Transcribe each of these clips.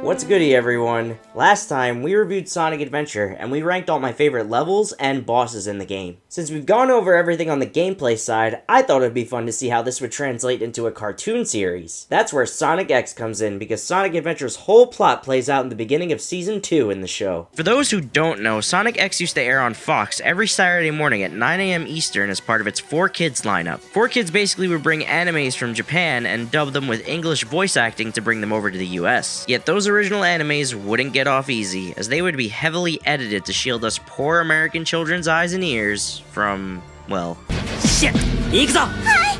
What's goody everyone? Last time we reviewed Sonic Adventure and we ranked all my favorite levels and bosses in the game. Since we've gone over everything on the gameplay side, I thought it'd be fun to see how this would translate into a cartoon series. That's where Sonic X comes in because Sonic Adventure's whole plot plays out in the beginning of Season 2 in the show. For those who don't know, Sonic X used to air on Fox every Saturday morning at 9 AM Eastern as part of its 4Kids lineup. 4Kids basically would bring animes from Japan and dub them with English voice acting to bring them over to the US. Yet those original animes wouldn't get off easy, as they would be heavily edited to shield us poor American children's eyes and ears from, well, shit!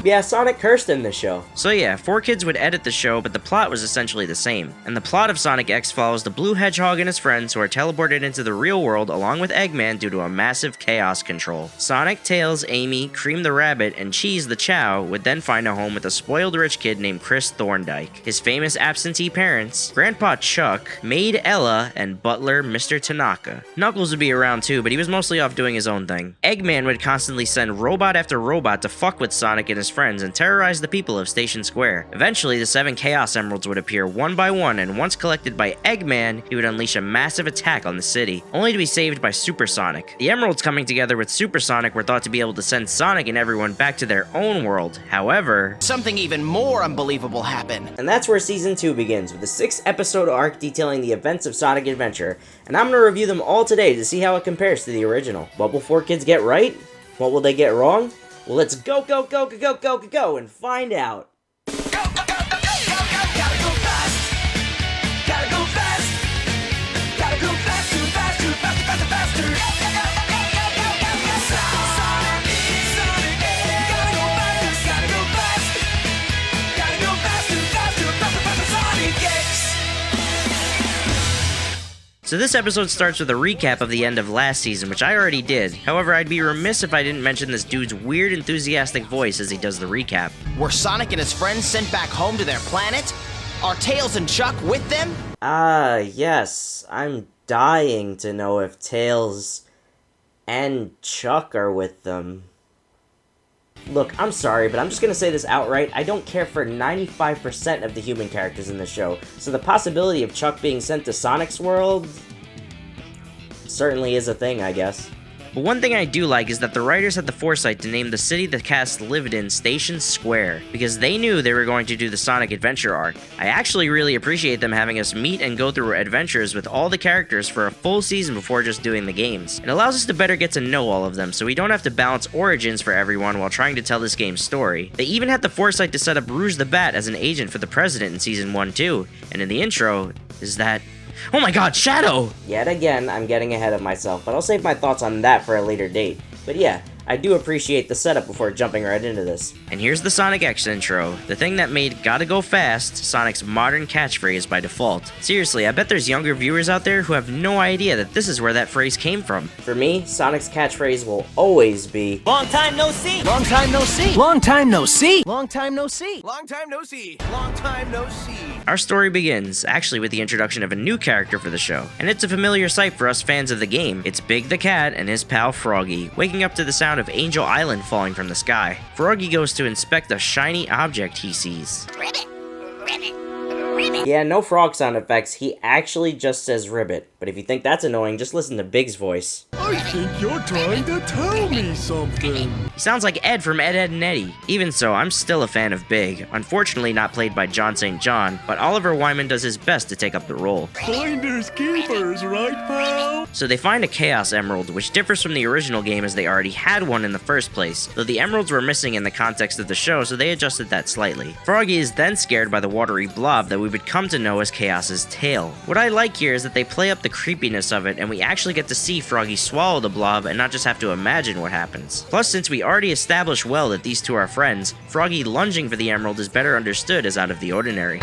Yeah, Sonic cursed in the show. So yeah, 4Kids would edit the show, but the plot was essentially the same. And the plot of Sonic X follows the Blue Hedgehog and his friends who are teleported into the real world along with Eggman due to a massive chaos control. Sonic, Tails, Amy, Cream the Rabbit, and Cheese the Chow would then find a home with a spoiled rich kid named Chris Thorndike, his famous absentee parents, Grandpa Chuck, maid Ella, and butler Mr. Tanaka. Knuckles would be around too, but he was mostly off doing his own thing. Eggman would constantly send robot after robot to fuck with Sonic and his friends and terrorize the people of Station Square. Eventually, the 7 Chaos Emeralds would appear one by one, and once collected by Eggman, he would unleash a massive attack on the city, only to be saved by Super Sonic. The Emeralds coming together with Super Sonic were thought to be able to send Sonic and everyone back to their own world. However, something even more unbelievable happened. And that's where Season 2 begins, with a 6-episode arc detailing the events of Sonic Adventure, and I'm going to review them all today to see how it compares to the original. What will 4Kids get right? What will they get wrong? Well, let's go and find out. So this episode starts with a recap of the end of last season, which I already did. However, I'd be remiss if I didn't mention this dude's weird, enthusiastic voice as he does the recap. Were Sonic and his friends sent back home to their planet? Are Tails and Chuck with them? Yes. I'm dying to know if Tails and Chuck are with them. Look, I'm sorry, but I'm just gonna say this outright. I don't care for 95% of the human characters in the show, so the possibility of Chuck being sent to Sonic's world certainly is a thing, I guess. But one thing I do like is that the writers had the foresight to name the city the cast lived in Station Square, because they knew they were going to do the Sonic Adventure arc. I actually really appreciate them having us meet and go through adventures with all the characters for a full season before just doing the games. It allows us to better get to know all of them, so we don't have to balance origins for everyone while trying to tell this game's story. They even had the foresight to set up Rouge the Bat as an agent for the president in Season 1 too, and in the intro is that... oh my god, Shadow! Yet again, I'm getting ahead of myself, but I'll save my thoughts on that for a later date. But yeah, I do appreciate the setup before jumping right into this. And here's the Sonic X intro, the thing that made "Gotta Go Fast" Sonic's modern catchphrase by default. Seriously, I bet there's younger viewers out there who have no idea that this is where that phrase came from. For me, Sonic's catchphrase will always be, "Long time no see! Long time no see! Long time no see! Long time no see! Long time no see! Long time no see!" Our story begins, actually with the introduction of a new character for the show, and it's a familiar sight for us fans of the game. It's Big the Cat and his pal Froggy, waking up to the sound of Angel Island falling from the sky. Froggy goes to inspect a shiny object he sees. Ribbit! Ribbit! Ribbit! Yeah, no frog sound effects, he actually just says ribbit. But if you think that's annoying, just listen to Big's voice. I think you're trying to tell me something. He sounds like Ed from Ed, Edd and Eddy. Even so, I'm still a fan of Big. Unfortunately not played by John St. John, but Oliver Wyman does his best to take up the role. Finders keepers, right, pal? So they find a Chaos Emerald, which differs from the original game as they already had one in the first place, though the emeralds were missing in the context of the show, so they adjusted that slightly. Froggy is then scared by the watery blob that we would come to know as Chaos's tail. What I like here is that they play up the creepiness of it, and we actually get to see Froggy swallow the blob and not just have to imagine what happens. Plus, since we already established well that these two are friends, Froggy lunging for the emerald is better understood as out of the ordinary.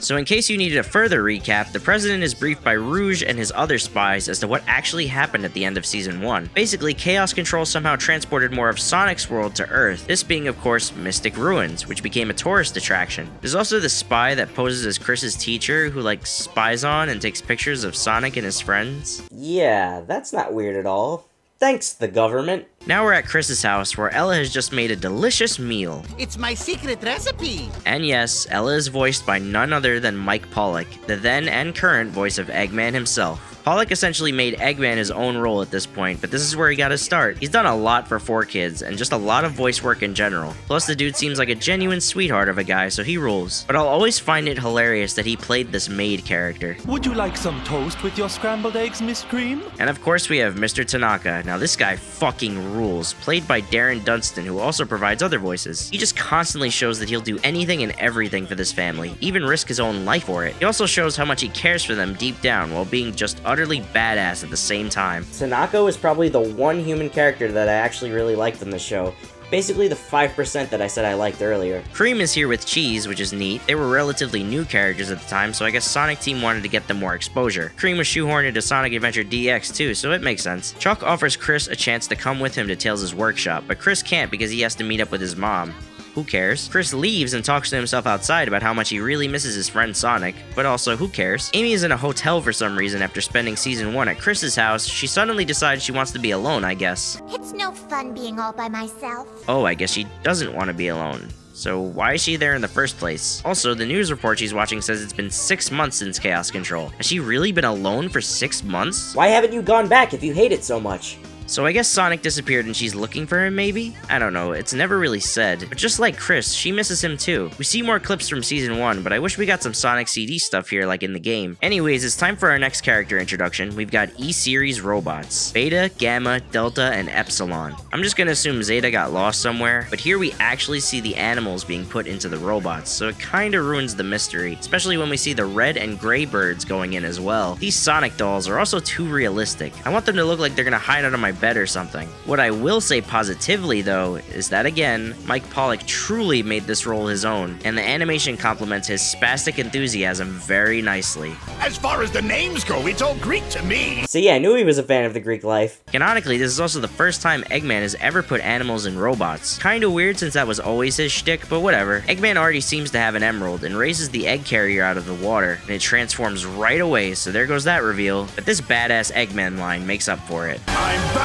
So in case you needed a further recap, the president is briefed by Rouge and his other spies as to what actually happened at the end of Season 1. Basically, Chaos Control somehow transported more of Sonic's world to Earth, this being of course Mystic Ruins, which became a tourist attraction. There's also the spy that poses as Chris's teacher who spies on and takes pictures of Sonic and his friends. Yeah, that's not weird at all. Thanks, the government. Now we're at Chris's house, where Ella has just made a delicious meal. It's my secret recipe. And yes, Ella is voiced by none other than Mike Pollock, the then and current voice of Eggman himself. Pollock essentially made Eggman his own role at this point, but this is where he got his start. He's done a lot for 4Kids, and just a lot of voice work in general. Plus, the dude seems like a genuine sweetheart of a guy, so he rules. But I'll always find it hilarious that he played this maid character. Would you like some toast with your scrambled eggs, Miss Cream? And of course we have Mr. Tanaka. Now this guy fucking rules, played by Darren Dunstan, who also provides other voices. He just constantly shows that he'll do anything and everything for this family, even risk his own life for it. He also shows how much he cares for them deep down, while being just utterly badass at the same time. Tanaka is probably the one human character that I actually really liked in the show. Basically the 5% that I said I liked earlier. Cream is here with Cheese, which is neat. They were relatively new characters at the time, so I guess Sonic Team wanted to get them more exposure. Cream was shoehorned into Sonic Adventure DX too, so it makes sense. Chuck offers Chris a chance to come with him to Tails' workshop, but Chris can't because he has to meet up with his mom. Who cares? Chris leaves and talks to himself outside about how much he really misses his friend Sonic, but also who cares? Amy is in a hotel for some reason after spending season 1 at Chris's house. She suddenly decides she wants to be alone, I guess. It's no fun being all by myself. Oh, I guess she doesn't want to be alone. So why is she there in the first place? Also, the news report she's watching says it's been 6 months since Chaos Control. Has she really been alone for 6 months? Why haven't you gone back if you hate it so much? So I guess Sonic disappeared and she's looking for him, maybe? I don't know, it's never really said. But just like Chris, she misses him too. We see more clips from season 1, but I wish we got some Sonic CD stuff here like in the game. Anyways, it's time for our next character introduction. We've got E-Series robots. Beta, Gamma, Delta, and Epsilon. I'm just gonna assume Zeta got lost somewhere, but here we actually see the animals being put into the robots, so it kinda ruins the mystery, especially when we see the red and gray birds going in as well. These Sonic dolls are also too realistic. I want them to look like they're gonna hide under my bed or something. What I will say positively though is that again, Mike Pollock truly made this role his own, and the animation complements his spastic enthusiasm very nicely. As far as the names go, it's all Greek to me. So yeah, I knew he was a fan of the Greek life. Canonically, this is also the first time Eggman has ever put animals in robots. Kinda weird since that was always his shtick, but whatever. Eggman already seems to have an emerald and raises the egg carrier out of the water, and it transforms right away, so there goes that reveal. But this badass Eggman line makes up for it. I'm back,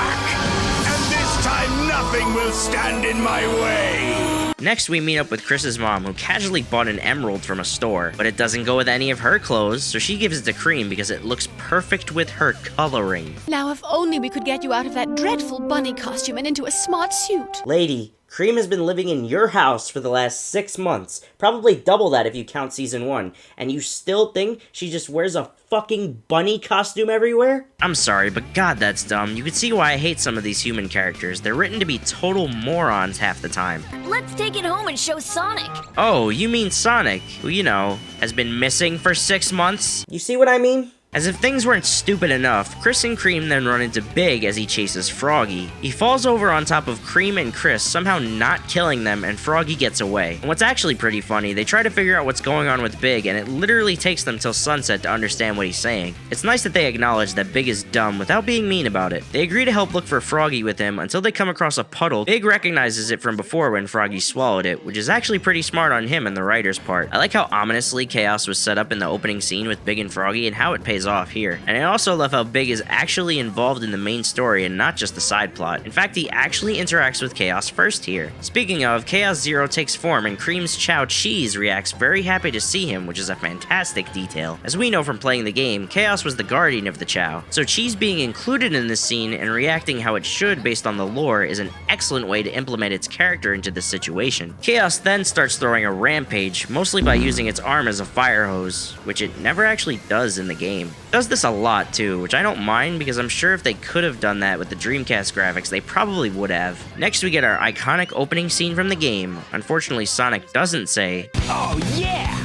and this time nothing will stand in my way. Next, we meet up with Chris's mom, who casually bought an emerald from a store, but it doesn't go with any of her clothes, so she gives it to Cream because it looks perfect with her coloring. Now if only we could get you out of that dreadful bunny costume and into a smart suit. Lady, Cream has been living in your house for the last 6 months, probably double that if you count season 1, and you still think she just wears a fucking bunny costume everywhere? I'm sorry, but god, that's dumb. You can see why I hate some of these human characters. They're written to be total morons half the time. Let's take it home and show Sonic. Oh, you mean Sonic, who, you know, has been missing for 6 months? You see what I mean? As if things weren't stupid enough, Chris and Cream then run into Big as he chases Froggy. He falls over on top of Cream and Chris, somehow not killing them, and Froggy gets away. And what's actually pretty funny, they try to figure out what's going on with Big, and it literally takes them till sunset to understand what he's saying. It's nice that they acknowledge that Big is dumb without being mean about it. They agree to help look for Froggy with him until they come across a puddle. Big recognizes it from before when Froggy swallowed it, which is actually pretty smart on him and the writer's part. I like how ominously Chaos was set up in the opening scene with Big and Froggy and how it pays off here. And I also love how Big is actually involved in the main story and not just the side plot. In fact, he actually interacts with Chaos first here. Speaking of, Chaos Zero takes form and Cream's Chow Cheese reacts very happy to see him, which is a fantastic detail. As we know from playing the game, Chaos was the guardian of the Chow, so Cheese being included in this scene and reacting how it should based on the lore is an excellent way to implement its character into this situation. Chaos then starts throwing a rampage, mostly by using its arm as a fire hose, which it never actually does in the game. It does this a lot too, which I don't mind because I'm sure if they could have done that with the Dreamcast graphics, they probably would have. Next we get our iconic opening scene from the game. Unfortunately, Sonic doesn't say, Oh yeah!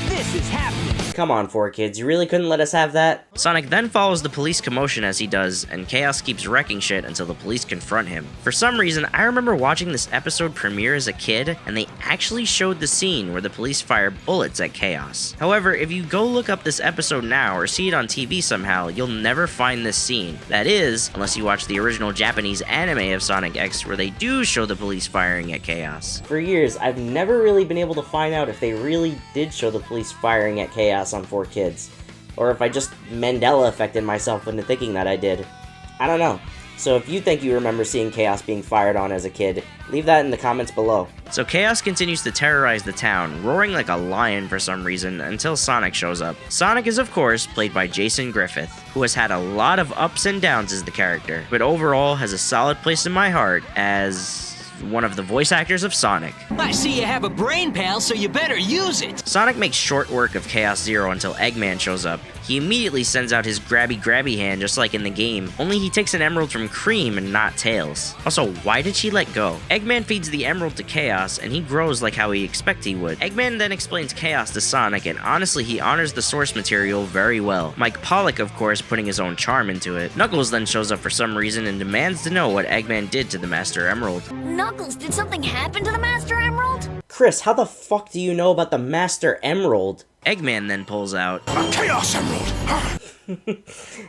This is happening! "Come on, 4Kids, you really couldn't let us have that?" Sonic then follows the police commotion as he does, and Chaos keeps wrecking shit until the police confront him. For some reason, I remember watching this episode premiere as a kid, and they actually showed the scene where the police fire bullets at Chaos. However, if you go look up this episode now or see it on TV somehow, you'll never find this scene. That is, unless you watch the original Japanese anime of Sonic X where they do show the police firing at Chaos. For years, I've never really been able to find out if they really did show the police firing at Chaos on 4Kids, or if I just Mandela affected myself into thinking that I did. I don't know. So if you think you remember seeing Chaos being fired on as a kid, leave that in the comments below. So Chaos continues to terrorize the town, roaring like a lion for some reason, until Sonic shows up. Sonic is of course played by Jason Griffith, who has had a lot of ups and downs as the character, but overall has a solid place in my heart as one of the voice actors of Sonic. I see you have a brain, pal, so you better use it! Sonic makes short work of Chaos Zero until Eggman shows up. He immediately sends out his grabby hand just like in the game, only he takes an emerald from Cream and not Tails. Also, why did she let go? Eggman feeds the emerald to Chaos and he grows like how we expect he would. Eggman then explains Chaos to Sonic and honestly he honors the source material very well. Mike Pollock of course putting his own charm into it. Knuckles then shows up for some reason and demands to know what Eggman did to the Master Emerald. Knuckles, did something happen to the Master Emerald? Chris, how the fuck do you know about the Master Emerald? Eggman then pulls out A Chaos Emerald!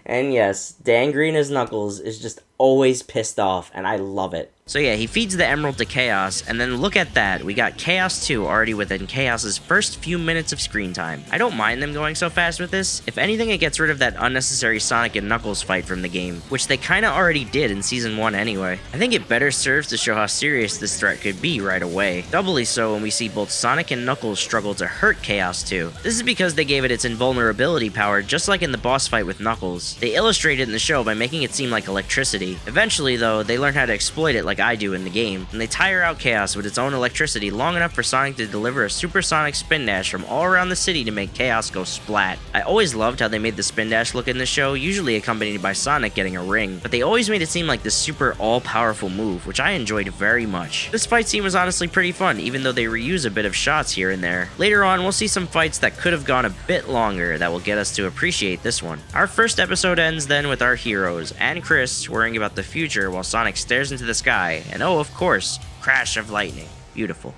and yes, Dan Green as Knuckles is just always pissed off, and I love it. So yeah, he feeds the emerald to Chaos, and then look at that, we got Chaos 2 already within Chaos's first few minutes of screen time. I don't mind them going so fast with this. If anything, it gets rid of that unnecessary Sonic and Knuckles fight from the game, which they kinda already did in Season 1 anyway. I think it better serves to show how serious this threat could be right away. Doubly so when we see both Sonic and Knuckles struggle to hurt Chaos 2. This is because they gave it its invulnerability power just like in the boss fight with Knuckles. They illustrate it in the show by making it seem like electricity. Eventually though, they learn how to exploit it like I do in the game, and they tire out Chaos with its own electricity long enough for Sonic to deliver a supersonic spin dash from all around the city to make Chaos go splat. I always loved how they made the spin dash look in the show, usually accompanied by Sonic getting a ring, but they always made it seem like this super all-powerful move, which I enjoyed very much. This fight scene was honestly pretty fun, even though they reuse a bit of shots here and there. Later on, we'll see some fights that could have gone a bit longer that will get us to appreciate this one. Our first episode ends then with our heroes, and Chris worrying about the future while Sonic stares into the sky, and oh, of course, crash of lightning. Beautiful.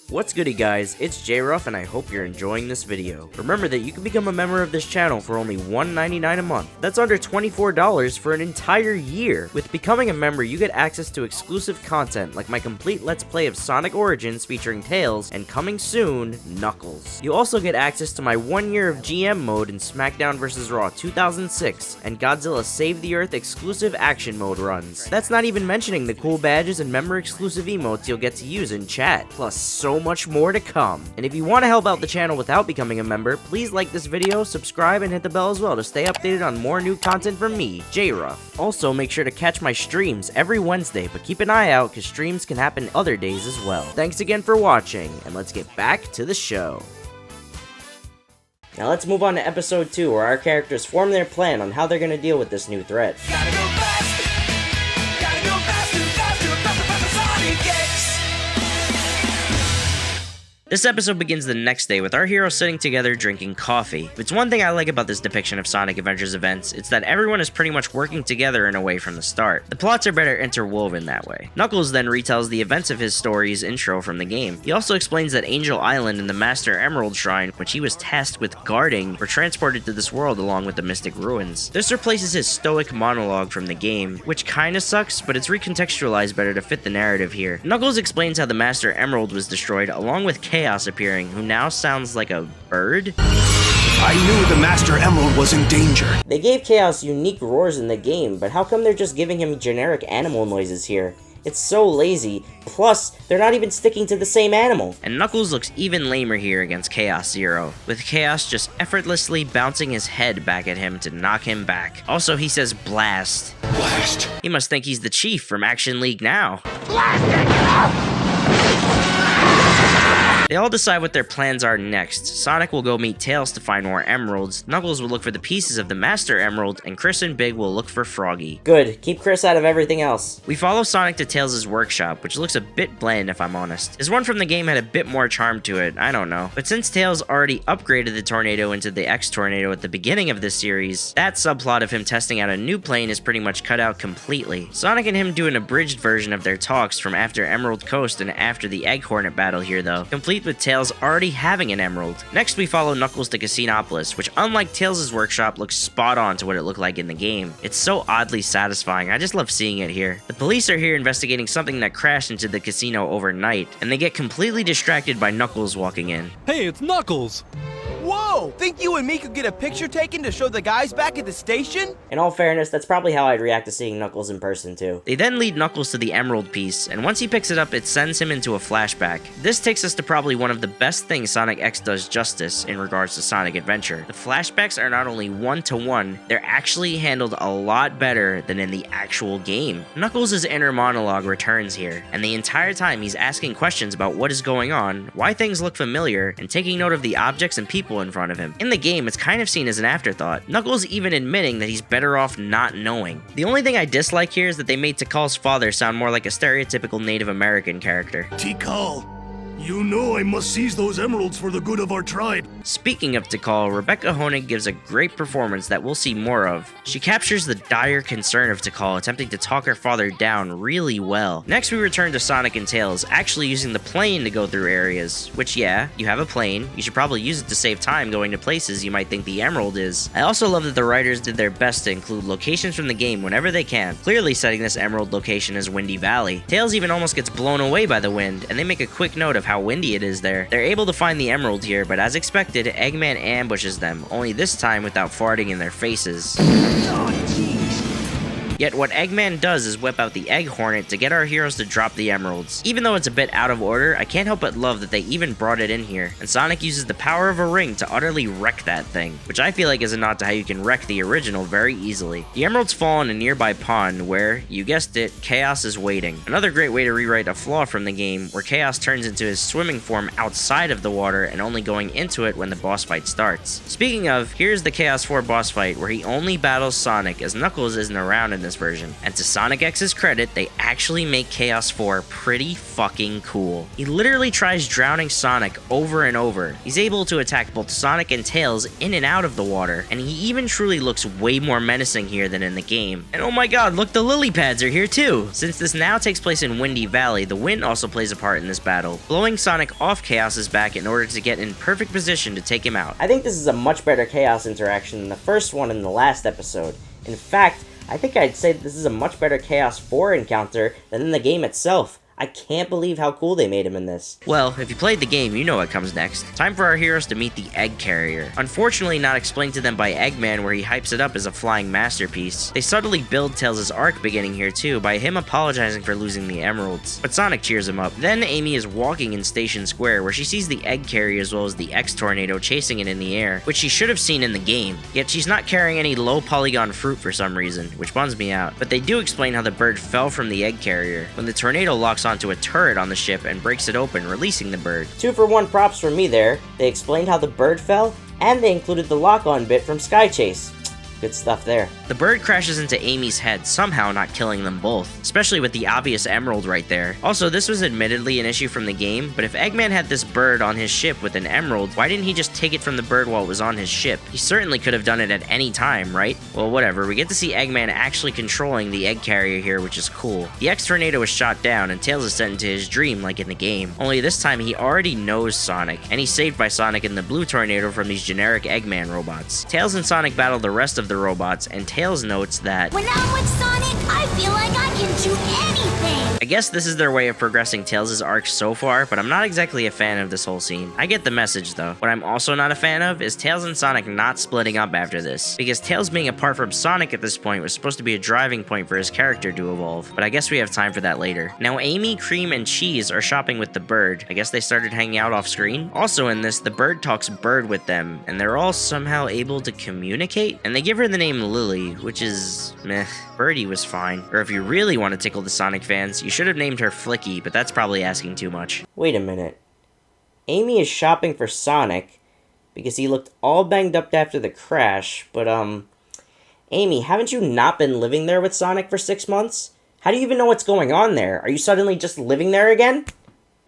What's goody guys, it's Jay Ruff and I hope you're enjoying this video. Remember that you can become a member of this channel for only $1.99 a month. That's under $24 for an entire year. With becoming a member, you get access to exclusive content like my complete Let's Play of Sonic Origins featuring Tails and coming soon, Knuckles. You also get access to my 1 year of GM mode in SmackDown vs. Raw 2006 and Godzilla Save the Earth exclusive action mode runs. That's not even mentioning the cool badges and member exclusive emotes you'll get to use in chat, plus so much more to come. And if you want to help out the channel without becoming a member, please like this video, subscribe, and hit the bell as well to stay updated on more new content from me, Jay Ruff. Also, make sure to catch my streams every Wednesday, but keep an eye out because streams can happen other days as well. Thanks again for watching, and let's get back to the show. Now let's move on to episode 2, where our characters form their plan on how they're going to deal with this new threat. Gotta go fast! Gotta go faster, faster, faster, faster, Sonic X! This episode begins the next day with our heroes sitting together drinking coffee. If it's one thing I like about this depiction of Sonic Adventures events, it's that everyone is pretty much working together in a way from the start. The plots are better interwoven that way. Knuckles then retells the events of his story's intro from the game. He also explains that Angel Island and the Master Emerald Shrine, which he was tasked with guarding, were transported to this world along with the Mystic Ruins. This replaces his stoic monologue from the game, which kinda sucks, but it's recontextualized better to fit the narrative here. Knuckles explains how the Master Emerald was destroyed along with Chaos appearing, who now sounds like a bird? I knew the Master Emerald was in danger. They gave Chaos unique roars in the game, but how come they're just giving him generic animal noises here? It's so lazy, plus, they're not even sticking to the same animal. And Knuckles looks even lamer here against Chaos Zero, with Chaos just effortlessly bouncing his head back at him to knock him back. Also, he says blast. Blast. He must think he's the Chief from Action League now. They all decide what their plans are next. Sonic will go meet Tails to find more emeralds, Knuckles will look for the pieces of the Master Emerald, and Chris and Big will look for Froggy. Good, keep Chris out of everything else. We follow Sonic to Tails' workshop, which looks a bit bland if I'm honest. His one from the game had a bit more charm to it, I don't know. But since Tails already upgraded the Tornado into the X-Tornado at the beginning of this series, that subplot of him testing out a new plane is pretty much cut out completely. Sonic and him do an abridged version of their talks from after Emerald Coast and after the Egg Hornet battle here though, complete with Tails already having an emerald. Next we follow Knuckles to Casinopolis, which unlike Tails' workshop looks spot on to what it looked like in the game. It's so oddly satisfying, I just love seeing it here. The police are here investigating something that crashed into the casino overnight, and they get completely distracted by Knuckles walking in. Hey, it's Knuckles! Whoa! Yo, think you and me could get a picture taken to show the guys back at the station? In all fairness, that's probably how I'd react to seeing Knuckles in person too. They then lead Knuckles to the Emerald piece, and once he picks it up, it sends him into a flashback. This takes us to probably one of the best things Sonic X does justice in regards to Sonic Adventure. The flashbacks are not only one-to-one, they're actually handled a lot better than in the actual game. Knuckles' inner monologue returns here, and the entire time he's asking questions about what is going on, why things look familiar, and taking note of the objects and people in front of him. In the game, it's kind of seen as an afterthought, Knuckles even admitting that he's better off not knowing. The only thing I dislike here is that they made Tikal's father sound more like a stereotypical Native American character. Tikal, you know I must seize those emeralds for the good of our tribe. Speaking of Tikal, Rebecca Honig gives a great performance that we'll see more of. She captures the dire concern of Tikal attempting to talk her father down really well. Next we return to Sonic and Tails, actually using the plane to go through areas. Which yeah, you have a plane, you should probably use it to save time going to places you might think the emerald is. I also love that the writers did their best to include locations from the game whenever they can, clearly setting this emerald location as Windy Valley. Tails even almost gets blown away by the wind, and they make a quick note of how windy it is there. They're able to find the emerald here, but as expected, Eggman ambushes them, only this time without farting in their faces. Yet what Eggman does is whip out the Egg Hornet to get our heroes to drop the emeralds. Even though it's a bit out of order, I can't help but love that they even brought it in here, and Sonic uses the power of a ring to utterly wreck that thing, which I feel like is a nod to how you can wreck the original very easily. The emeralds fall in a nearby pond where, you guessed it, Chaos is waiting. Another great way to rewrite a flaw from the game, where Chaos turns into his swimming form outside of the water and only going into it when the boss fight starts. Speaking of, here's the Chaos 4 boss fight where he only battles Sonic as Knuckles isn't around in this version. And to Sonic X's credit, they actually make Chaos 4 pretty fucking cool. He literally tries drowning Sonic over and over. He's able to attack both Sonic and Tails in and out of the water, and he even truly looks way more menacing here than in the game. And oh my god, look, the lily pads are here too! Since this now takes place in Windy Valley, the wind also plays a part in this battle, blowing Sonic off Chaos's back in order to get in perfect position to take him out. I think this is a much better Chaos interaction than the first one in the last episode. In fact, I think I'd say that this is a much better Chaos 4 encounter than in the game itself. I can't believe how cool they made him in this. Well, if you played the game, you know what comes next. Time for our heroes to meet the Egg Carrier. Unfortunately not explained to them by Eggman where he hypes it up as a flying masterpiece. They subtly build Tails' arc beginning here too by him apologizing for losing the emeralds. But Sonic cheers him up. Then Amy is walking in Station Square where she sees the Egg Carrier as well as the X-Tornado chasing it in the air, which she should have seen in the game. Yet she's not carrying any low polygon fruit for some reason, which bums me out. But they do explain how the bird fell from the Egg Carrier when the tornado locks onto a turret on the ship and breaks it open, releasing the bird. 2-for-1 props from me there. They explained how the bird fell, and they included the lock-on bit from Sky Chase. Good stuff there. The bird crashes into Amy's head, somehow not killing them both, especially with the obvious emerald right there. Also, this was admittedly an issue from the game, but if Eggman had this bird on his ship with an emerald, why didn't he just take it from the bird while it was on his ship? He certainly could have done it at any time, right? Well, whatever, we get to see Eggman actually controlling the egg carrier here, which is cool. The X-Tornado is shot down, and Tails is sent into his dream like in the game. Only this time he already knows Sonic, and he's saved by Sonic and the Blue Tornado from these generic Eggman robots. Tails and Sonic battle the rest of the robots, and Tails notes that When I'm with Sonic, I feel like I can do anything! I guess this is their way of progressing Tails' arc so far, but I'm not exactly a fan of this whole scene. I get the message though. What I'm also not a fan of is Tails and Sonic not splitting up after this, because Tails being apart from Sonic at this point was supposed to be a driving point for his character to evolve, but I guess we have time for that later. Now Amy, Cream, and Cheese are shopping with the bird. I guess they started hanging out off screen. Also in this, the bird talks bird with them, and they're all somehow able to communicate, and they give her the name Lily, which is meh. Birdie was fine. Or if you really want to tickle the Sonic fans, you should have named her Flicky, but that's probably asking too much. Wait a minute. Amy is shopping for Sonic because he looked all banged up after the crash, but Amy, haven't you not been living there with Sonic for 6 months? How do you even know what's going on there? Are you suddenly just living there again?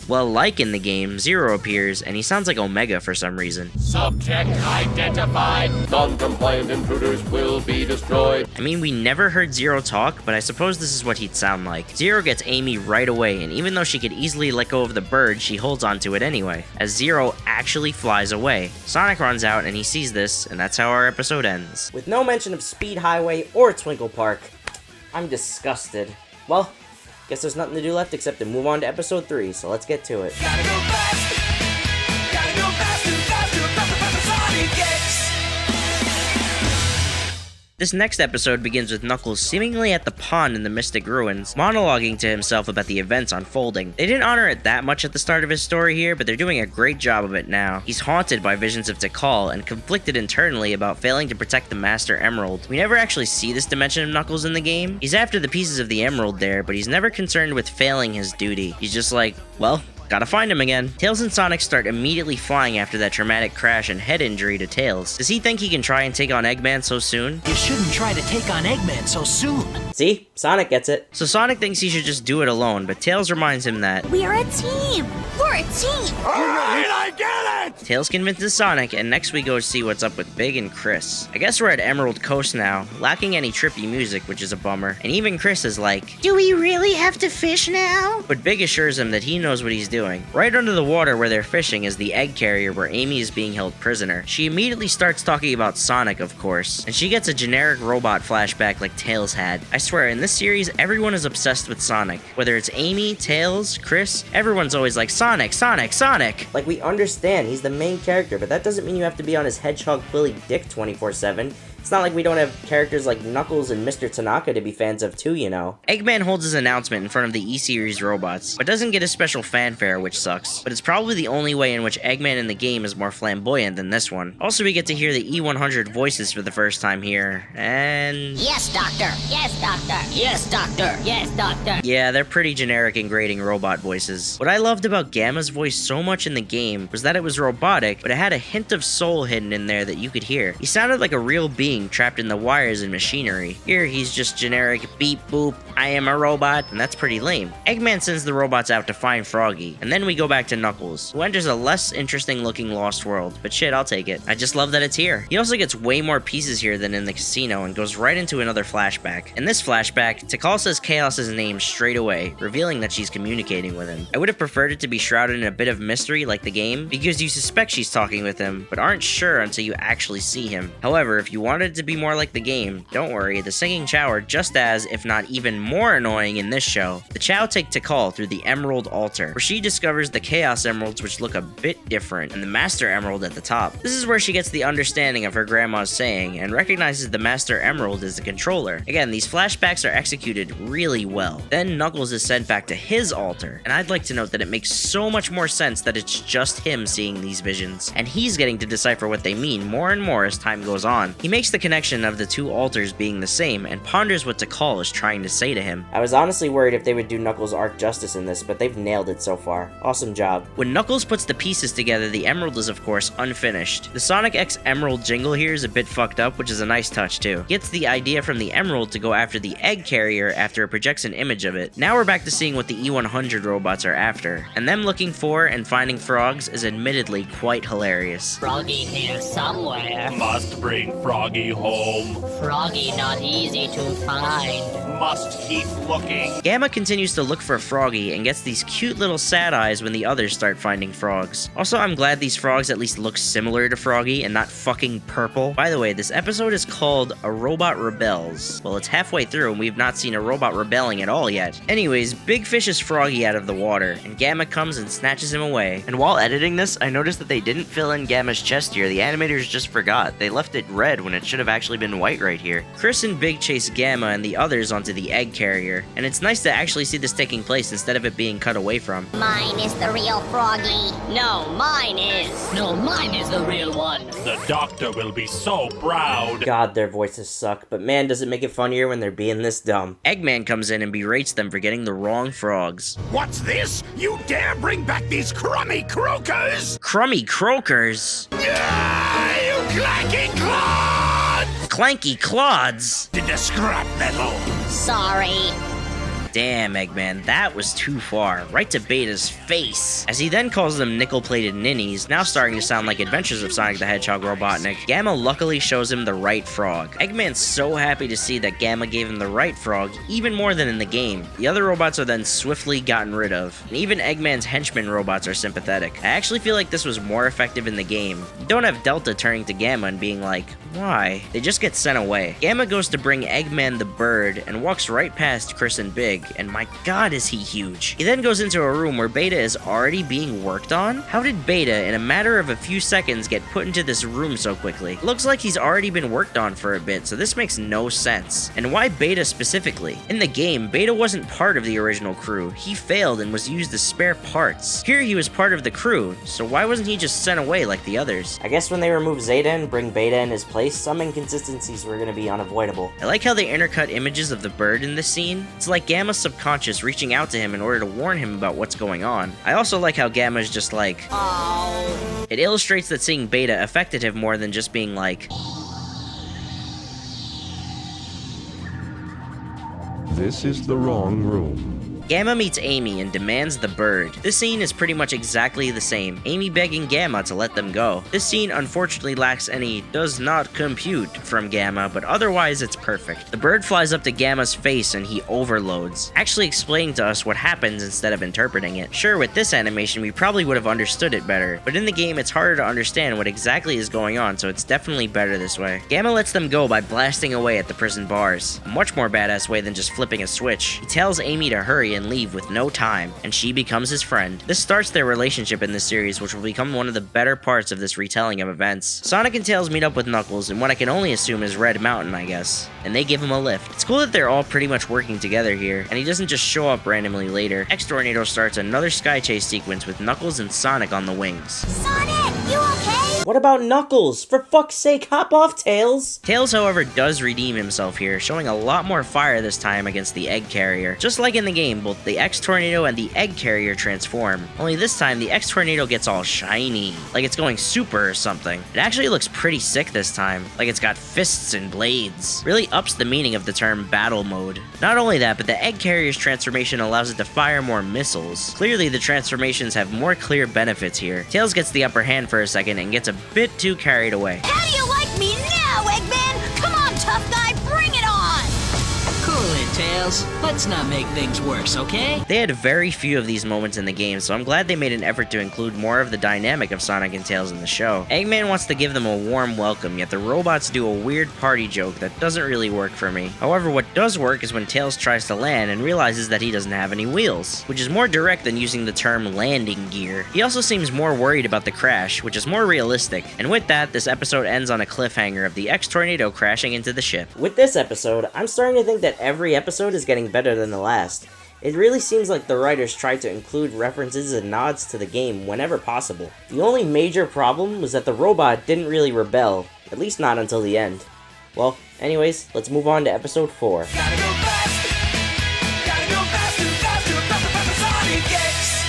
Well, like in the game, Zero appears, and he sounds like Omega for some reason. Subject identified. Non-compliant intruders will be destroyed. I mean, we never heard Zero talk, but I suppose this is what he'd sound like. Zero gets Amy right away, and even though she could easily let go of the bird, she holds onto it anyway, as Zero actually flies away. Sonic runs out, and he sees this, and that's how our episode ends. With no mention of Speed Highway or Twinkle Park, I'm disgusted. Well, guess there's nothing to do left except to move on to episode 3, so let's get to it. Gotta go fast, faster, faster, faster, Sonic. This next episode begins with Knuckles seemingly at the pond in the Mystic Ruins, monologuing to himself about the events unfolding. They didn't honor it that much at the start of his story here, but they're doing a great job of it now. He's haunted by visions of Tikal and conflicted internally about failing to protect the Master Emerald. We never actually see this dimension of Knuckles in the game. He's after the pieces of the Emerald there, but he's never concerned with failing his duty. He's just like, well, gotta find him again. Tails and Sonic start immediately flying after that traumatic crash and head injury to Tails. Does he think he can try and take on Eggman so soon? You shouldn't try to take on Eggman so soon. See? Sonic gets it. So Sonic thinks he should just do it alone, but Tails reminds him that We're a team. We're a team. Alright, I get it! Tails convinces Sonic, and next we go see what's up with Big and Chris. I guess we're at Emerald Coast now, lacking any trippy music, which is a bummer. And even Chris is like, Do we really have to fish now? but Big assures him that he knows what he's doing. Right under the water where they're fishing is the egg carrier where Amy is being held prisoner. She immediately starts talking about Sonic, of course, and she gets a generic robot flashback like Tails had. I swear, in this series, everyone is obsessed with Sonic. Whether it's Amy, Tails, Chris, everyone's always like, Sonic, Sonic, Sonic! Like, we understand he's the main character, but that doesn't mean you have to be on his hedgehog quilly dick 24/7. It's not like we don't have characters like Knuckles and Mr. Tanaka to be fans of too, you know. Eggman holds his announcement in front of the E-Series robots, but doesn't get a special fanfare, which sucks. But it's probably the only way in which Eggman in the game is more flamboyant than this one. Also, we get to hear the E100 voices for the first time here, and... Yes, Doctor. Yes, Doctor. Yes, Doctor. Yes, Doctor. yeah, they're pretty generic and grating robot voices. What I loved about Gamma's voice so much in the game was that it was robotic, but it had a hint of soul hidden in there that you could hear. He sounded like a real being trapped in the wires and machinery. Here, he's just generic beep boop, I am a robot, and that's pretty lame. Eggman sends the robots out to find Froggy, and then we go back to Knuckles, who enters a less interesting looking Lost World, but shit, I'll take it. I just love that it's here. He also gets way more pieces here than in the casino and goes right into another flashback. In this flashback, Tikal says Chaos's name straight away, revealing that she's communicating with him. I would have preferred it to be shrouded in a bit of mystery like the game, because you suspect she's talking with him, but aren't sure until you actually see him. However, if you wanted it to be more like the game, don't worry, the singing Chow are just as, if not even more annoying in this show. The Chow take Tikal through the Emerald Altar, where she discovers the Chaos Emeralds, which look a bit different, and the Master Emerald at the top. This is where she gets the understanding of her grandma's saying, and recognizes the Master Emerald as the controller. Again, these flashbacks are executed really well. Then Knuckles is sent back to his altar, and I'd like to note that it makes so much more sense that it's just him seeing these visions, and he's getting to decipher what they mean more and more as time goes on. He makes the connection of the two altars being the same, and ponders what Tikal is trying to say to him. I was honestly worried if they would do Knuckles' arc justice in this, but they've nailed it so far. Awesome job. When Knuckles puts the pieces together, the emerald is of course unfinished. The Sonic X Emerald jingle here is a bit fucked up, which is a nice touch too. He gets the idea from the emerald to go after the egg carrier after it projects an image of it. Now we're back to seeing what the E100 robots are after, and them looking for and finding frogs is admittedly quite hilarious. Froggy here somewhere. Must bring Froggy home. Froggy not easy to find. Must keep looking. Gamma continues to look for Froggy and gets these cute little sad eyes when the others start finding frogs. Also, I'm glad these frogs at least look similar to Froggy and not fucking purple. By the way, this episode is called A Robot Rebels. Well, it's halfway through and we've not seen a robot rebelling at all yet. Anyways, Big fishes Froggy out of the water, and Gamma comes and snatches him away. And while editing this, I noticed that they didn't fill in Gamma's chest here. The animators just forgot. They left it red when it should have actually been white right here. Chris and Big chase Gamma and the others onto the egg carrier, and it's nice to actually see this taking place instead of it being cut away from. Mine is the real Froggy. No, mine is. No, mine is the real one. The doctor will be so proud. God, their voices suck, but man, does it make it funnier when they're being this dumb. Eggman comes in and berates them for getting the wrong frogs. What's this? You dare bring back these crummy croakers? Crummy croakers? Ah, you clanky clods! Clanky clods? Did the scrap metal? Sorry. Damn, Eggman, that was too far. Right to Beta's face. As he then calls them nickel-plated ninnies, now starting to sound like Adventures of Sonic the Hedgehog Robotnik, Gamma luckily shows him the right frog. Eggman's so happy to see that Gamma gave him the right frog, even more than in the game. The other robots are then swiftly gotten rid of, and even Eggman's henchmen robots are sympathetic. I actually feel like this was more effective in the game. You don't have Delta turning to Gamma and being like, Why? They just get sent away. Gamma goes to bring Eggman the bird and walks right past Chris and Big, and my god is he huge. He then goes into a room where Beta is already being worked on? How did Beta, in a matter of a few seconds, get put into this room so quickly? It looks like he's already been worked on for a bit, so this makes no sense. And why Beta specifically? In the game, Beta wasn't part of the original crew. He failed and was used as spare parts. Here he was part of the crew, so why wasn't he just sent away like the others? I guess when they remove Zeta and bring Beta in his place, some inconsistencies were gonna be unavoidable. I like how they intercut images of the bird in this scene. It's like Gamma's subconscious reaching out to him in order to warn him about what's going on. I also like how Gamma's just like, oh. It illustrates that seeing Beta affected him more than just being like, this is the wrong room. Gamma meets Amy and demands the bird. This scene is pretty much exactly the same, Amy begging Gamma to let them go. This scene unfortunately lacks any "does not compute" from Gamma, but otherwise it's perfect. The bird flies up to Gamma's face and he overloads, actually explaining to us what happens instead of interpreting it. Sure, with this animation we probably would have understood it better, but in the game it's harder to understand what exactly is going on, so it's definitely better this way. Gamma lets them go by blasting away at the prison bars, a much more badass way than just flipping a switch. He tells Amy to hurry and leave with no time, and she becomes his friend. This starts their relationship in this series, which will become one of the better parts of this retelling of events. Sonic and Tails meet up with Knuckles in what I can only assume is Red Mountain, I guess, and they give him a lift. It's cool that they're all pretty much working together here, and he doesn't just show up randomly later. X-Tornado starts another sky chase sequence with Knuckles and Sonic on the wings. Sonic, you okay? What about Knuckles? For fuck's sake, hop off, Tails! Tails, however, does redeem himself here, showing a lot more fire this time against the Egg Carrier. Just like in the game, both the X-Tornado and the Egg Carrier transform, only this time the X-Tornado gets all shiny, like it's going super or something. It actually looks pretty sick this time, like it's got fists and blades. Really ups the meaning of the term battle mode. Not only that, but the Egg Carrier's transformation allows it to fire more missiles. Clearly the transformations have more clear benefits here. Tails gets the upper hand for a second and gets a bit too carried away. How do you like me now, Eggman? Come on, tough guy, bring it on! Cool it, Tails. Let's not make things worse, okay? They had very few of these moments in the game, so I'm glad they made an effort to include more of the dynamic of Sonic and Tails in the show. Eggman wants to give them a warm welcome, yet the robots do a weird party joke that doesn't really work for me. However, what does work is when Tails tries to land and realizes that he doesn't have any wheels, which is more direct than using the term landing gear. He also seems more worried about the crash, which is more realistic. And with that, this episode ends on a cliffhanger of the X-Tornado crashing into the ship. With this episode, I'm starting to think that every episode is getting better than the last. It really seems like the writers tried to include references and nods to the game whenever possible. The only major problem was that the robot didn't really rebel, at least not until the end. Well, anyways, let's move on to episode 4. Gotta go fast. Gotta go faster, faster, faster, faster, Sonic X.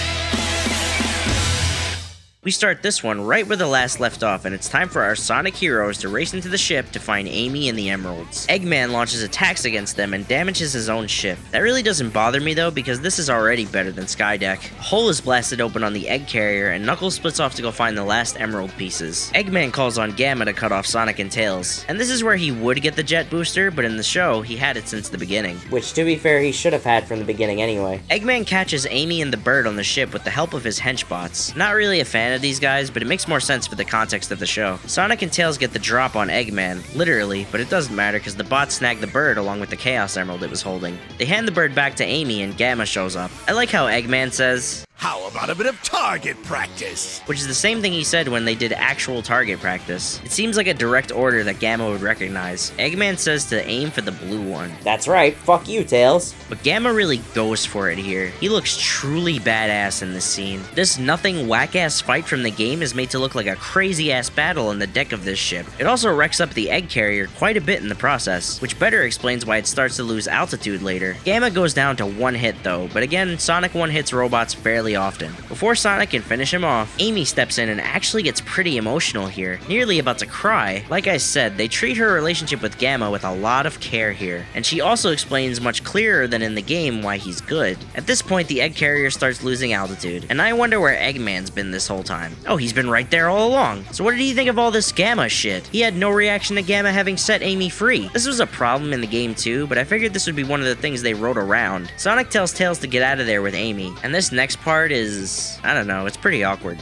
We start this one right where the last left off, and it's time for our Sonic heroes to race into the ship to find Amy and the Emeralds. Eggman launches attacks against them and damages his own ship. That really doesn't bother me though, because this is already better than Skydeck. A hole is blasted open on the Egg Carrier, and Knuckles splits off to go find the last Emerald pieces. Eggman calls on Gamma to cut off Sonic and Tails. And this is where he would get the jet booster, but in the show, he had it since the beginning. Which, to be fair, he should have had from the beginning anyway. Eggman catches Amy and the bird on the ship with the help of his henchbots. Not really a fan of these guys, but it makes more sense for the context of the show. Sonic and Tails get the drop on Eggman, literally, but it doesn't matter because the bots snag the bird along with the Chaos Emerald it was holding. They hand the bird back to Amy and Gamma shows up. I like how Eggman says, How about a bit of target practice? which is the same thing he said when they did actual target practice. It seems like a direct order that Gamma would recognize. Eggman says to aim for the blue one. That's right, fuck you, Tails. But Gamma really goes for it here. He looks truly badass in this scene. This nothing whack-ass fight from the game is made to look like a crazy-ass battle on the deck of this ship. It also wrecks up the Egg Carrier quite a bit in the process, which better explains why it starts to lose altitude later. Gamma goes down to one hit though, but again, Sonic one-hits robots fairly often. Before Sonic can finish him off, Amy steps in and actually gets pretty emotional here, nearly about to cry. Like I said, they treat her relationship with Gamma with a lot of care here, and she also explains much clearer than in the game why he's good. At this point, the Egg Carrier starts losing altitude, and I wonder where Eggman's been this whole time. Oh, he's been right there all along. So what did he think of all this Gamma shit? He had no reaction to Gamma having set Amy free. This was a problem in the game too, but I figured this would be one of the things they wrote around. Sonic tells Tails to get out of there with Amy, and this next part is, I don't know, it's pretty awkward.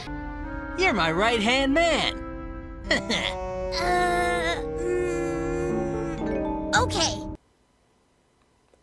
You're my right-hand man. Okay.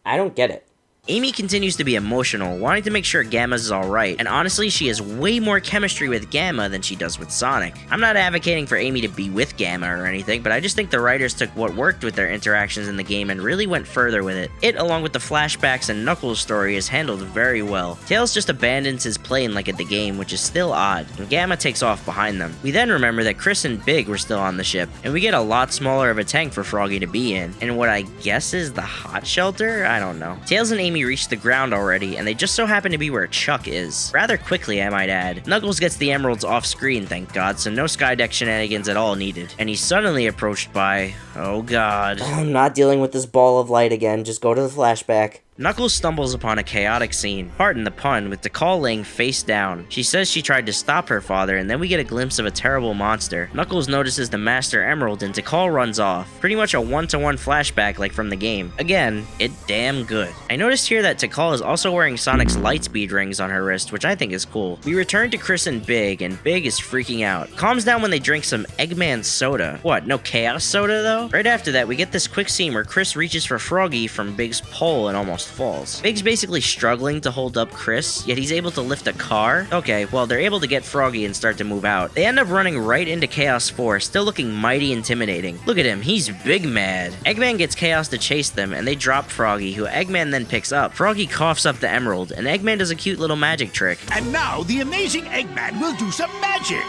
I don't get it. Amy continues to be emotional, wanting to make sure Gamma's is alright, and honestly, she has way more chemistry with Gamma than she does with Sonic. I'm not advocating for Amy to be with Gamma or anything, but I just think the writers took what worked with their interactions in the game and really went further with it. It, along with the flashbacks and Knuckles' story, is handled very well. Tails just abandons his plane like at the game, which is still odd, and Gamma takes off behind them. We then remember that Chris and Big were still on the ship, and we get a lot smaller of a tank for Froggy to be in, and what I guess is the hot shelter? I don't know. Tails and Amy reach the ground already, and they just so happen to be where Chuck is. Rather quickly, I might add. Knuckles gets the emeralds off screen, thank God, so no Skydeck shenanigans at all needed. And he's suddenly approached by... oh god. I'm not dealing with this ball of light again, just go to the flashback. Knuckles stumbles upon a chaotic scene, pardon the pun, with Tikal laying face down. She says she tried to stop her father, and then we get a glimpse of a terrible monster. Knuckles notices the Master Emerald, and Tikal runs off. Pretty much a one-to-one flashback like from the game. Again, it damn good. I noticed here that Tikal is also wearing Sonic's Lightspeed rings on her wrist, which I think is cool. We return to Chris and Big is freaking out. Calms down when they drink some Eggman soda. What, no Chaos Soda though? Right after that, we get this quick scene where Chris reaches for Froggy from Big's pole and almost falls. Big's basically struggling to hold up Chris, yet he's able to lift a car. Okay, well, they're able to get Froggy and start to move out. They end up running right into Chaos 4, still looking mighty intimidating. Look at him, he's big mad. Eggman gets Chaos to chase them, and they drop Froggy, who Eggman then picks up. Froggy coughs up the emerald, and Eggman does a cute little magic trick. And now the amazing Eggman will do some magic.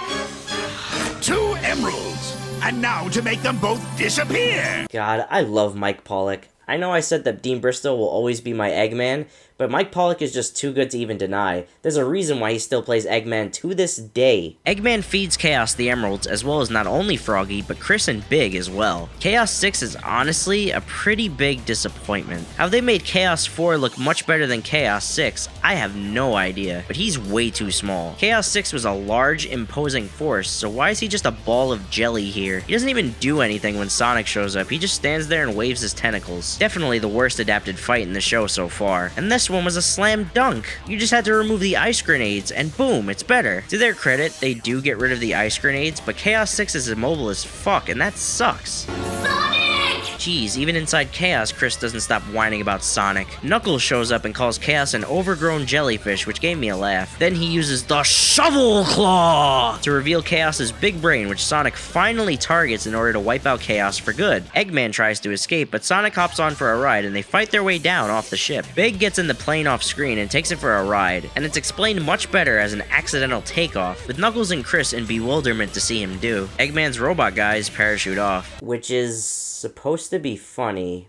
2 emeralds. And now to make them both disappear. God, I love Mike Pollock. I know I said that Dean Bristol will always be my Eggman, but Mike Pollock is just too good to even deny. There's a reason why he still plays Eggman to this day. Eggman feeds Chaos the emeralds, as well as not only Froggy, but Chris and Big as well. Chaos 6 is honestly a pretty big disappointment. How they made Chaos 4 look much better than Chaos 6, I have no idea, but he's way too small. Chaos 6 was a large, imposing force, so why is he just a ball of jelly here? He doesn't even do anything when Sonic shows up, he just stands there and waves his tentacles. Definitely the worst adapted fight in the show so far. And this one was a slam dunk. You just had to remove the ice grenades, and boom, it's better. To their credit, they do get rid of the ice grenades, but Chaos 6 is immobile as fuck, and that sucks. Jeez, even inside Chaos, Chris doesn't stop whining about Sonic. Knuckles shows up and calls Chaos an overgrown jellyfish, which gave me a laugh. Then he uses the Shovel Claw to reveal Chaos's big brain, which Sonic finally targets in order to wipe out Chaos for good. Eggman tries to escape, but Sonic hops on for a ride, and they fight their way down off the ship. Big gets in the plane off screen and takes it for a ride, and it's explained much better as an accidental takeoff, with Knuckles and Chris in bewilderment to see him do. Eggman's robot guys parachute off, which is supposed to be funny,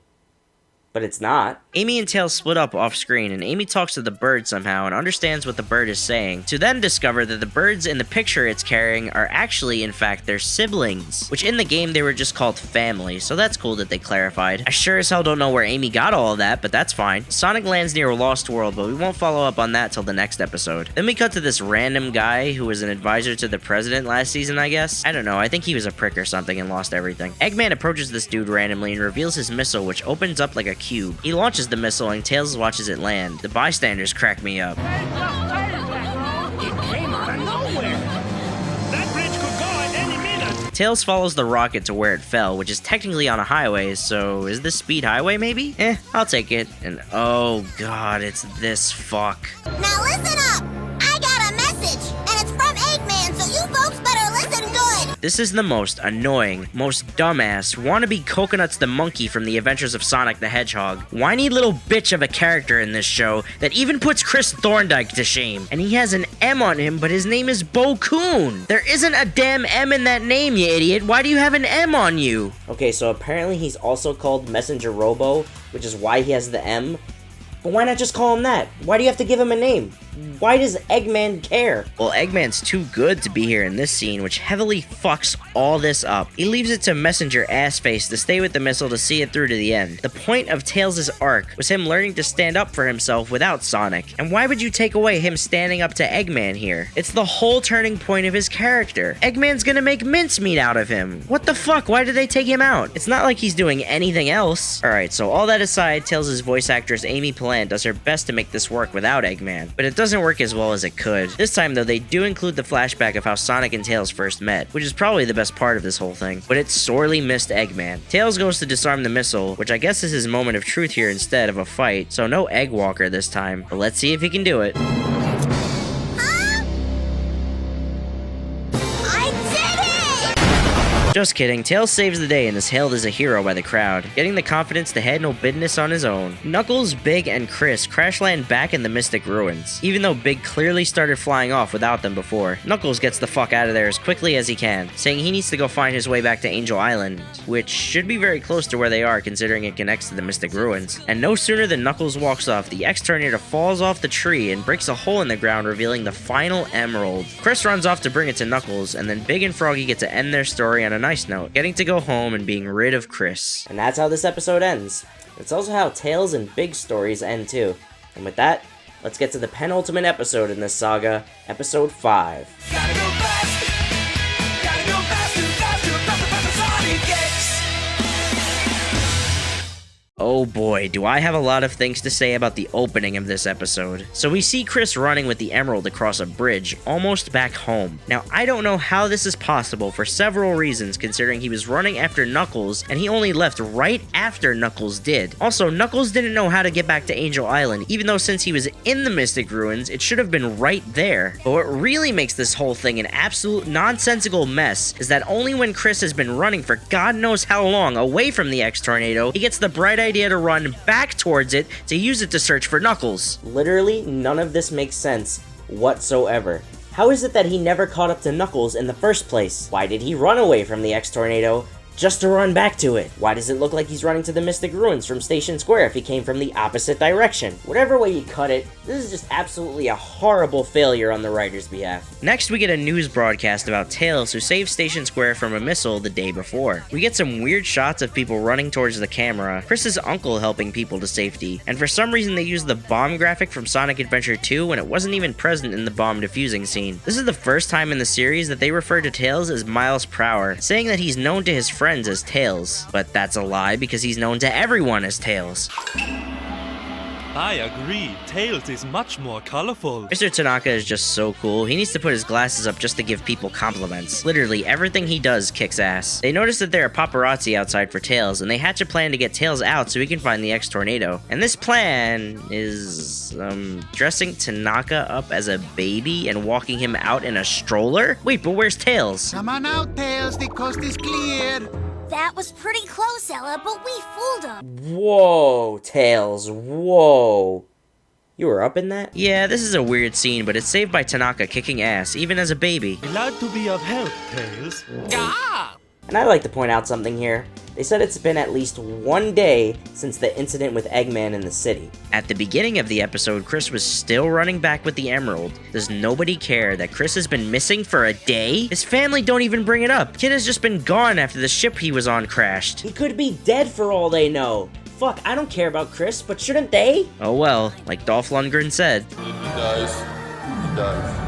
but it's not. Amy and Tails split up off screen, and Amy talks to the bird somehow and understands what the bird is saying, to then discover that the birds in the picture it's carrying are actually, in fact, their siblings, which in the game they were just called family, so that's cool that they clarified. I sure as hell don't know where Amy got all of that, but that's fine. Sonic lands near a lost world, but we won't follow up on that till the next episode. Then we cut to this random guy who was an advisor to the president last season, I guess. I don't know, I think he was a prick or something and lost everything. Eggman approaches this dude randomly and reveals his missile, which opens up like a cube. He launches the missile and Tails watches it land. The bystanders crack me up. It came out of nowhere. That bridge could go at any minute. Tails follows the rocket to where it fell, which is technically on a highway, so is this speed highway maybe? I'll take it. And oh god, it's this fuck. Now listen up! I got a message, and it's from Eggman, so you folks better listen good! This is the most annoying, most dumbass, wannabe Coconuts the Monkey from the Adventures of Sonic the Hedgehog. Whiny little bitch of a character in this show that even puts Chris Thorndike to shame. And he has an M on him, but his name is Bo Coon. There isn't a damn M in that name, you idiot. Why do you have an M on you? Okay, so apparently he's also called Messenger Robo, which is why he has the M. But why not just call him that? Why do you have to give him a name? Why does Eggman care? Well, Eggman's too good to be here in this scene, which heavily fucks all this up. He leaves it to Messenger Assface to stay with the missile to see it through to the end. The point of Tails' arc was him learning to stand up for himself without Sonic. And why would you take away him standing up to Eggman here? It's the whole turning point of his character. Eggman's gonna make mincemeat out of him. What the fuck? Why did they take him out? It's not like he's doing anything else. Alright, so all that aside, Tails' voice actress Amy Plant does her best to make this work without Eggman. But it doesn't doesn't work as well as it could. This time though, they do include the flashback of how Sonic and Tails first met, which is probably the best part of this whole thing, but it sorely missed Eggman. Tails goes to disarm the missile, which I guess is his moment of truth here instead of a fight, so no Egg Walker this time, but let's see if he can do it. Just kidding, Tails saves the day and is hailed as a hero by the crowd, getting the confidence to head no business on his own. Knuckles, Big, and Chris crash land back in the Mystic Ruins. Even though Big clearly started flying off without them before, Knuckles gets the fuck out of there as quickly as he can, saying he needs to go find his way back to Angel Island, which should be very close to where they are considering it connects to the Mystic Ruins. And no sooner than Knuckles walks off, the X-Tornado falls off the tree and breaks a hole in the ground, revealing the final emerald. Chris runs off to bring it to Knuckles, and then Big and Froggy get to end their story on a nice note, getting to go home and being rid of Chris. And that's how this episode ends. It's also how Tails and Big's stories end too. And with that, let's get to the penultimate episode in this saga, episode 5. Gotta go fast. Gotta go faster, faster, Sonic X. Oh boy, do I have a lot of things to say about the opening of this episode. So we see Chris running with the emerald across a bridge, almost back home. Now, I don't know how this is possible for several reasons, considering he was running after Knuckles, and he only left right after Knuckles did. Also, Knuckles didn't know how to get back to Angel Island, even though since he was in the Mystic Ruins, it should have been right there. But what really makes this whole thing an absolute nonsensical mess is that only when Chris has been running for God knows how long away from the X-Tornado, he gets the bright idea to run back towards it to use it to search for Knuckles. Literally, none of this makes sense whatsoever. How is it that he never caught up to Knuckles in the first place? Why did he run away from the X-Tornado just to run back to it? Why does it look like he's running to the Mystic Ruins from Station Square if he came from the opposite direction? Whatever way you cut it, this is just absolutely a horrible failure on the writer's behalf. Next, we get a news broadcast about Tails, who saved Station Square from a missile the day before. We get some weird shots of people running towards the camera, Chris's uncle helping people to safety, and for some reason they use the bomb graphic from Sonic Adventure 2 when it wasn't even present in the bomb defusing scene. This is the first time in the series that they refer to Tails as Miles Prower, saying that he's known to his friends as Tails, but that's a lie because he's known to everyone as Tails. I agree. Tails is much more colorful. Mr. Tanaka is just so cool. He needs to put his glasses up just to give people compliments. Literally, everything he does kicks ass. They notice that there are paparazzi outside for Tails, and they hatch a plan to get Tails out so he can find the X-Tornado. And this plan is, dressing Tanaka up as a baby and walking him out in a stroller? Wait, but where's Tails? Come on out, Tails. The coast is clear. That was pretty close, Ella, but we fooled him. Whoa, Tails, whoa. You were up in that? Yeah, this is a weird scene, but it's saved by Tanaka kicking ass, even as a baby. Glad to be of help, Tails. And I'd like to point out something here. They said it's been at least 1 day since the incident with Eggman in the city. At the beginning of the episode, Chris was still running back with the emerald. Does nobody care that Chris has been missing for a day? His family don't even bring it up. Kid has just been gone after the ship he was on crashed. He could be dead for all they know. Fuck, I don't care about Chris, but shouldn't they? Oh well, like Dolph Lundgren said. He dies.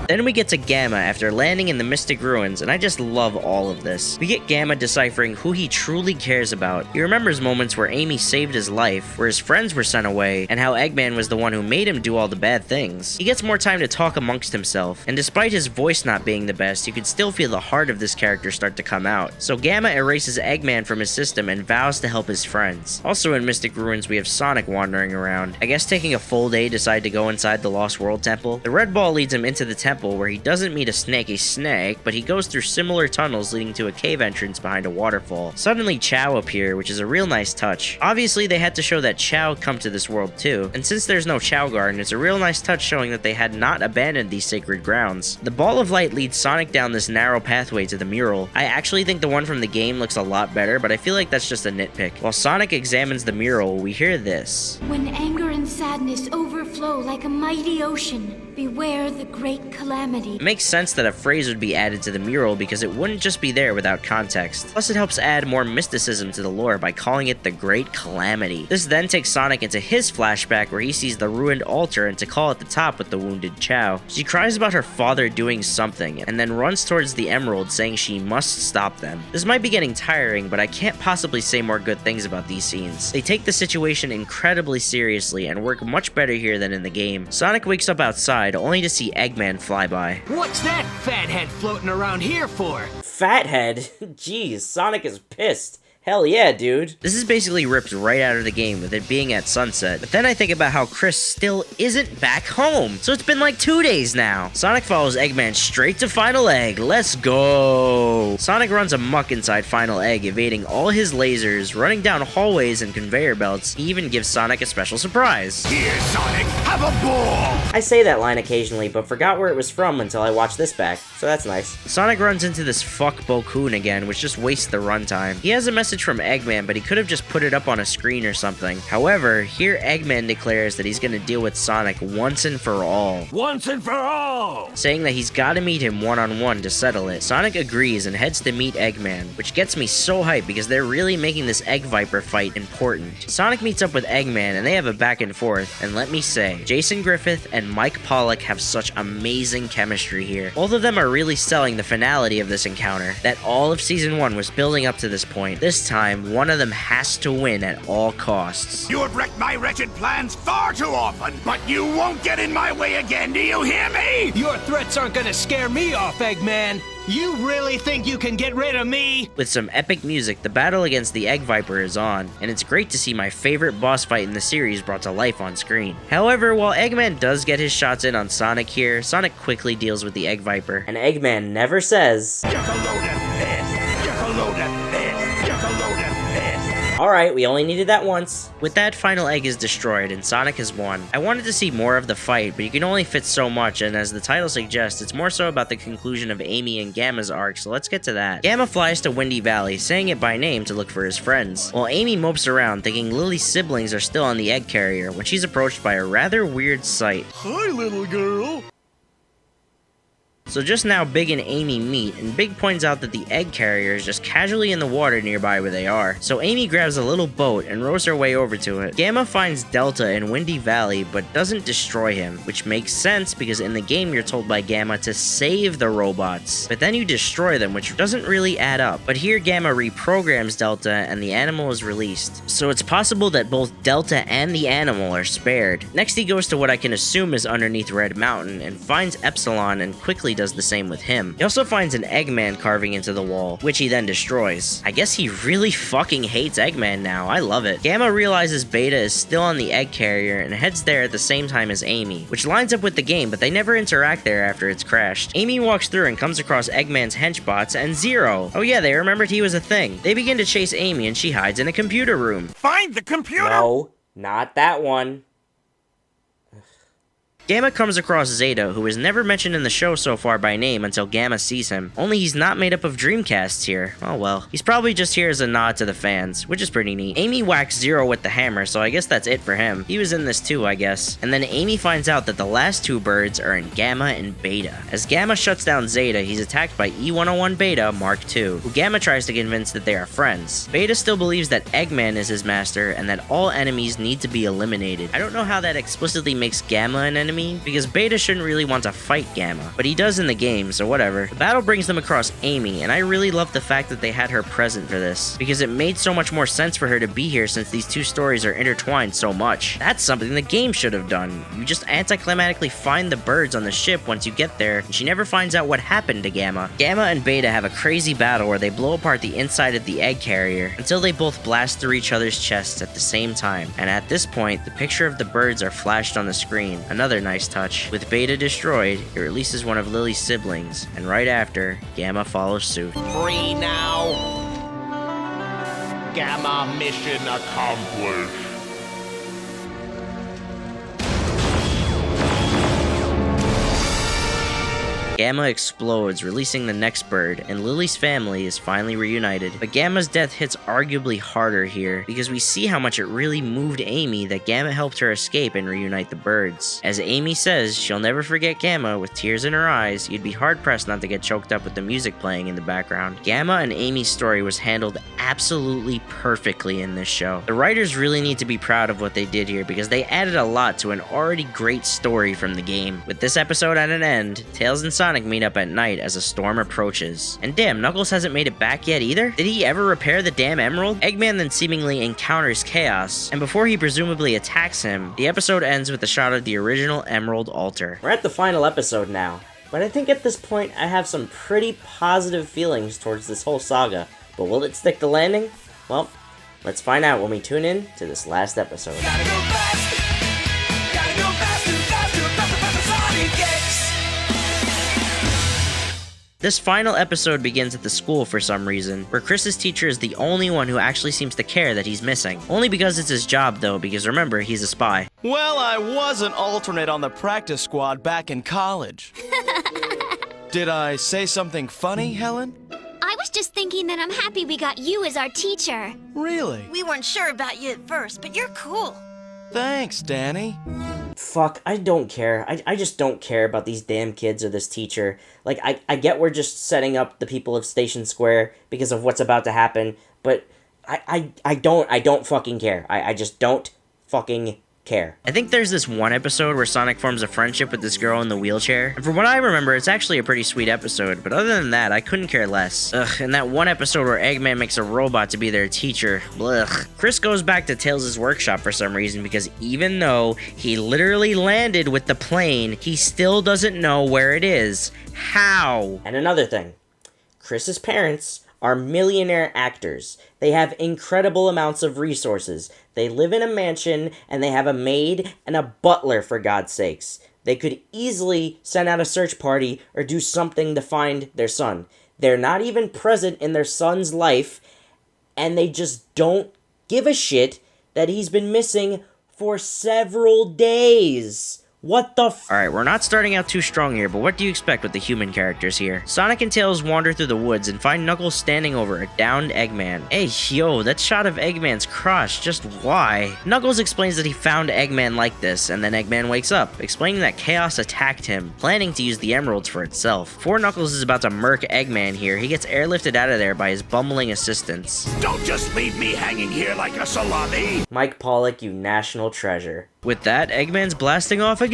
Then we get to Gamma after landing in the Mystic Ruins, and I just love all of this. We get Gamma deciphering who he truly cares about. He remembers moments where Amy saved his life, where his friends were sent away, and how Eggman was the one who made him do all the bad things. He gets more time to talk amongst himself, and despite his voice not being the best, you can still feel the heart of this character start to come out. So Gamma erases Eggman from his system and vows to help his friends. Also in Mystic Ruins, we have Sonic wandering around. I guess taking a full day, decide to go inside the Lost World Temple. The red ball leads him into the temple where he doesn't meet a snake, but he goes through similar tunnels leading to a cave entrance behind a waterfall. Suddenly Chao appear, which is a real nice touch. Obviously they had to show that Chao come to this world too, and since there's no Chao Garden, it's a real nice touch showing that they had not abandoned these sacred grounds. The ball of light leads Sonic down this narrow pathway to the mural. I actually think the one from the game looks a lot better, but I feel like that's just a nitpick. While Sonic examines the mural, we hear this. When anger and sadness overflow like a mighty ocean, beware the great calamity. It makes sense that a phrase would be added to the mural because it wouldn't just be there without context. Plus it helps add more mysticism to the lore by calling it the Great Calamity. This then takes Sonic into his flashback where he sees the ruined altar and Tikal at the top with the wounded Chao. She cries about her father doing something and then runs towards the emerald saying she must stop them. This might be getting tiring, but I can't possibly say more good things about these scenes. They take the situation incredibly seriously and work much better here than in the game. Sonic wakes up outside side only to see Eggman fly by. What's that fathead floating around here for? Fathead? Jeez, Sonic is pissed. Hell yeah, dude. This is basically ripped right out of the game with it being at sunset. But then I think about how Chris still isn't back home. So it's been like 2 days now. Sonic follows Eggman straight to Final Egg. Let's go. Sonic runs amok inside Final Egg, evading all his lasers, running down hallways and conveyor belts. He even gives Sonic a special surprise. Here, Sonic, have a ball! I say that line occasionally, but forgot where it was from until I watched this back. So that's nice. Sonic runs into this fuck Bokoon again, which just wastes the runtime. He has a message from Eggman, but he could have just put it up on a screen or something. However, here Eggman declares that he's gonna deal with Sonic once and for all. Once and for all! Saying that he's gotta meet him one-on-one to settle it. Sonic agrees and heads to meet Eggman, which gets me so hyped because they're really making this Egg Viper fight important. Sonic meets up with Eggman and they have a back and forth, and let me say, Jason Griffith and Mike Pollock have such amazing chemistry here. Both of them are really selling the finality of this encounter, that all of Season 1 was building up to this point. This time, one of them has to win at all costs. You have wrecked my wretched plans far too often, but you won't get in my way again, do you hear me? Your threats aren't gonna scare me off, Eggman. You really think you can get rid of me? With some epic music, the battle against the Egg Viper is on, and it's great to see my favorite boss fight in the series brought to life on screen. However, while Eggman does get his shots in on Sonic here, Sonic quickly deals with the Egg Viper, and Eggman never says, alright, we only needed that once. With that, Final Egg is destroyed and Sonic has won. I wanted to see more of the fight, but you can only fit so much, and as the title suggests, it's more so about the conclusion of Amy and Gamma's arc, so let's get to that. Gamma flies to Windy Valley, saying it by name to look for his friends, while Amy mopes around thinking Lily's siblings are still on the egg carrier when she's approached by a rather weird sight. Hi, little girl. So just now, Big and Amy meet, and Big points out that the egg carrier is just casually in the water nearby where they are. So Amy grabs a little boat and rows her way over to it. Gamma finds Delta in Windy Valley, but doesn't destroy him, which makes sense because in the game you're told by Gamma to save the robots, but then you destroy them, which doesn't really add up. But here Gamma reprograms Delta and the animal is released. So it's possible that both Delta and the animal are spared. Next he goes to what I can assume is underneath Red Mountain and finds Epsilon and quickly does the same with him. He also finds an Eggman carving into the wall, which he then destroys. I guess he really fucking hates Eggman now. I love it. Gamma realizes Beta is still on the egg carrier and heads there at the same time as Amy, which lines up with the game, but they never interact there after it's crashed. Amy walks through and comes across Eggman's henchbots and Zero. Oh yeah, they remembered he was a thing. They begin to chase Amy and she hides in a computer room. Find the computer! No, not that one. Gamma comes across Zeta, who is never mentioned in the show so far by name until Gamma sees him. Only he's not made up of Dreamcasts here. Oh well. He's probably just here as a nod to the fans, which is pretty neat. Amy whacks Zero with the hammer, so I guess that's it for him. He was in this too, I guess. And then Amy finds out that the last two birds are in Gamma and Beta. As Gamma shuts down Zeta, he's attacked by E-101 Beta Mark II, who Gamma tries to convince that they are friends. Beta still believes that Eggman is his master and that all enemies need to be eliminated. I don't know how that explicitly makes Gamma an enemy, because Beta shouldn't really want to fight Gamma, but he does in the game, so whatever. The battle brings them across Amy, and I really love the fact that they had her present for this, because it made so much more sense for her to be here since these two stories are intertwined so much. That's something the game should have done. You just anticlimactically find the birds on the ship once you get there, and she never finds out what happened to Gamma. Gamma and Beta have a crazy battle where they blow apart the inside of the egg carrier until they both blast through each other's chests at the same time, and at this point, the picture of the birds are flashed on the screen. Another nice touch. With Beta destroyed, it releases one of Lily's siblings, and right after, Gamma follows suit. Free now. Gamma mission accomplished. Gamma explodes, releasing the next bird, and Lily's family is finally reunited. But Gamma's death hits arguably harder here, because we see how much it really moved Amy that Gamma helped her escape and reunite the birds. As Amy says, she'll never forget Gamma with tears in her eyes. You'd be hard-pressed not to get choked up with the music playing in the background. Gamma and Amy's story was handled absolutely perfectly in this show. The writers really need to be proud of what they did here, because they added a lot to an already great story from the game. With this episode at an end, Tails and Sonic Sonic meet up at night as a storm approaches. And damn, Knuckles hasn't made it back yet either? Did he ever repair the damn emerald? Eggman then seemingly encounters Chaos, and before he presumably attacks him, the episode ends with a shot of the original emerald altar. We're at the final episode now, but I think at this point I have some pretty positive feelings towards this whole saga. But will it stick the landing? Well, let's find out when we tune in to this last episode. Gotta go fast. Gotta go faster, faster, faster, faster, Sonic X. This final episode begins at the school for some reason, where Chris's teacher is the only one who actually seems to care that he's missing. Only because it's his job though, because remember, he's a spy. Well, I was an alternate on the practice squad back in college. Did I say something funny, Helen? I was just thinking that I'm happy we got you as our teacher. Really? We weren't sure about you at first, but you're cool. Thanks, Danny. Fuck, I don't care. I just don't care about these damn kids or this teacher. Like, I get we're just setting up the people of Station Square because of what's about to happen, but I don't fucking care. I just don't fucking care. I think there's this one episode where Sonic forms a friendship with this girl in the wheelchair, and from what I remember, it's actually a pretty sweet episode, but other than that, I couldn't care less. Ugh, and that one episode where Eggman makes a robot to be their teacher. Blech. Chris goes back to Tails' workshop for some reason, because even though he literally landed with the plane, he still doesn't know where it is. How? And another thing, Chris's parents are millionaire actors. They have incredible amounts of resources. They live in a mansion, and they have a maid and a butler, for God's sakes. They could easily send out a search party or do something to find their son. They're not even present in their son's life, and they just don't give a shit that he's been missing for several days. What the f- Alright, we're not starting out too strong here, but what do you expect with the human characters here? Sonic and Tails wander through the woods and find Knuckles standing over a downed Eggman. Hey, yo, that shot of Eggman's crotch, just why? Knuckles explains that he found Eggman like this, and then Eggman wakes up, explaining that Chaos attacked him, planning to use the emeralds for itself. Before Knuckles is about to murk Eggman here, he gets airlifted out of there by his bumbling assistants. Don't just leave me hanging here like a salami! Mike Pollock, you national treasure. With that, Eggman's blasting off again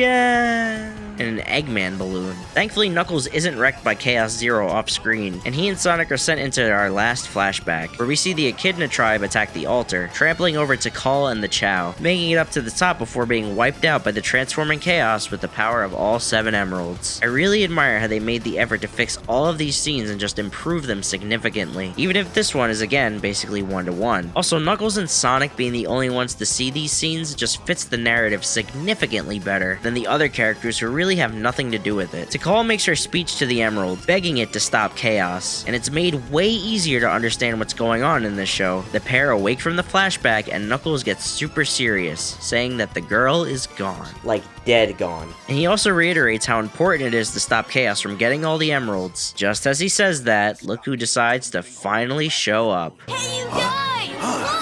in an Eggman balloon. Thankfully, Knuckles isn't wrecked by Chaos Zero off screen, and he and Sonic are sent into our last flashback, where we see the Echidna tribe attack the altar, trampling over Tikal and the Chow, making it up to the top before being wiped out by the transforming Chaos with the power of all 7 emeralds. I really admire how they made the effort to fix all of these scenes and just improve them significantly, even if this one is again basically 1-to-1. Also, Knuckles and Sonic being the only ones to see these scenes just fits the narrative significantly better than the other characters who really have nothing to do with it. Tikal makes her speech to the Emerald, begging it to stop Chaos, and it's made way easier to understand what's going on in this show. The pair awake from the flashback, and Knuckles gets super serious, saying that the girl is gone. Like, dead gone. And he also reiterates how important it is to stop Chaos from getting all the emeralds. Just as he says that, look who decides to finally show up. Hey, you guys! Look!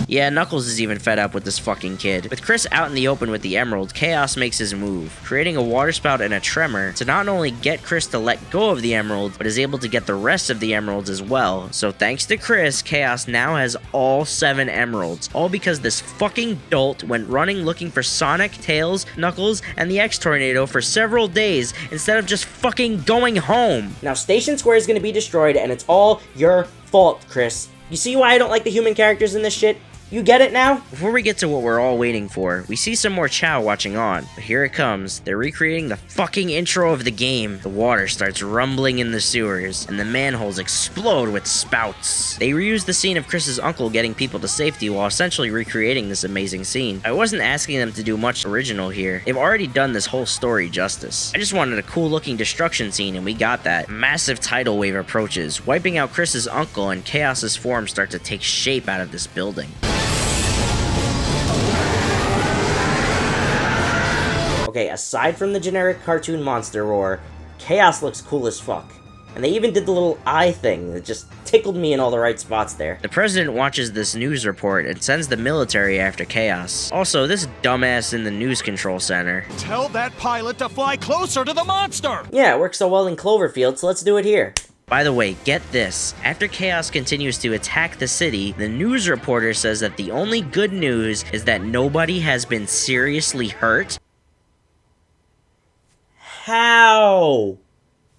Yeah, Knuckles is even fed up with this fucking kid. With Chris out in the open with the emerald, Chaos makes his move, creating a water spout and a tremor to not only get Chris to let go of the emerald, but is able to get the rest of the emeralds as well. So thanks to Chris, Chaos now has all 7 emeralds, all because this fucking dolt went running looking for Sonic, Tails, Knuckles, and the X-Tornado for several days instead of just fucking going home. Now Station Square is gonna be destroyed, and it's all your fault, Chris. You see why I don't like the human characters in this shit? You get it now? Before we get to what we're all waiting for, we see some more Chow watching on. But here it comes. They're recreating the fucking intro of the game. The water starts rumbling in the sewers, and the manholes explode with spouts. They reuse the scene of Chris's uncle getting people to safety while essentially recreating this amazing scene. I wasn't asking them to do much original here. They've already done this whole story justice. I just wanted a cool looking destruction scene, and we got that. A massive tidal wave approaches, wiping out Chris's uncle, and Chaos's forms start to take shape out of this building. Okay, aside from the generic cartoon monster roar, Chaos looks cool as fuck. And they even did the little eye thing that just tickled me in all the right spots there. The president watches this news report and sends the military after Chaos. Also, this dumbass in the news control center. Tell that pilot to fly closer to the monster! Yeah, it works so well in Cloverfield, so let's do it here. By the way, get this. After Chaos continues to attack the city, the news reporter says that the only good news is that nobody has been seriously hurt. How?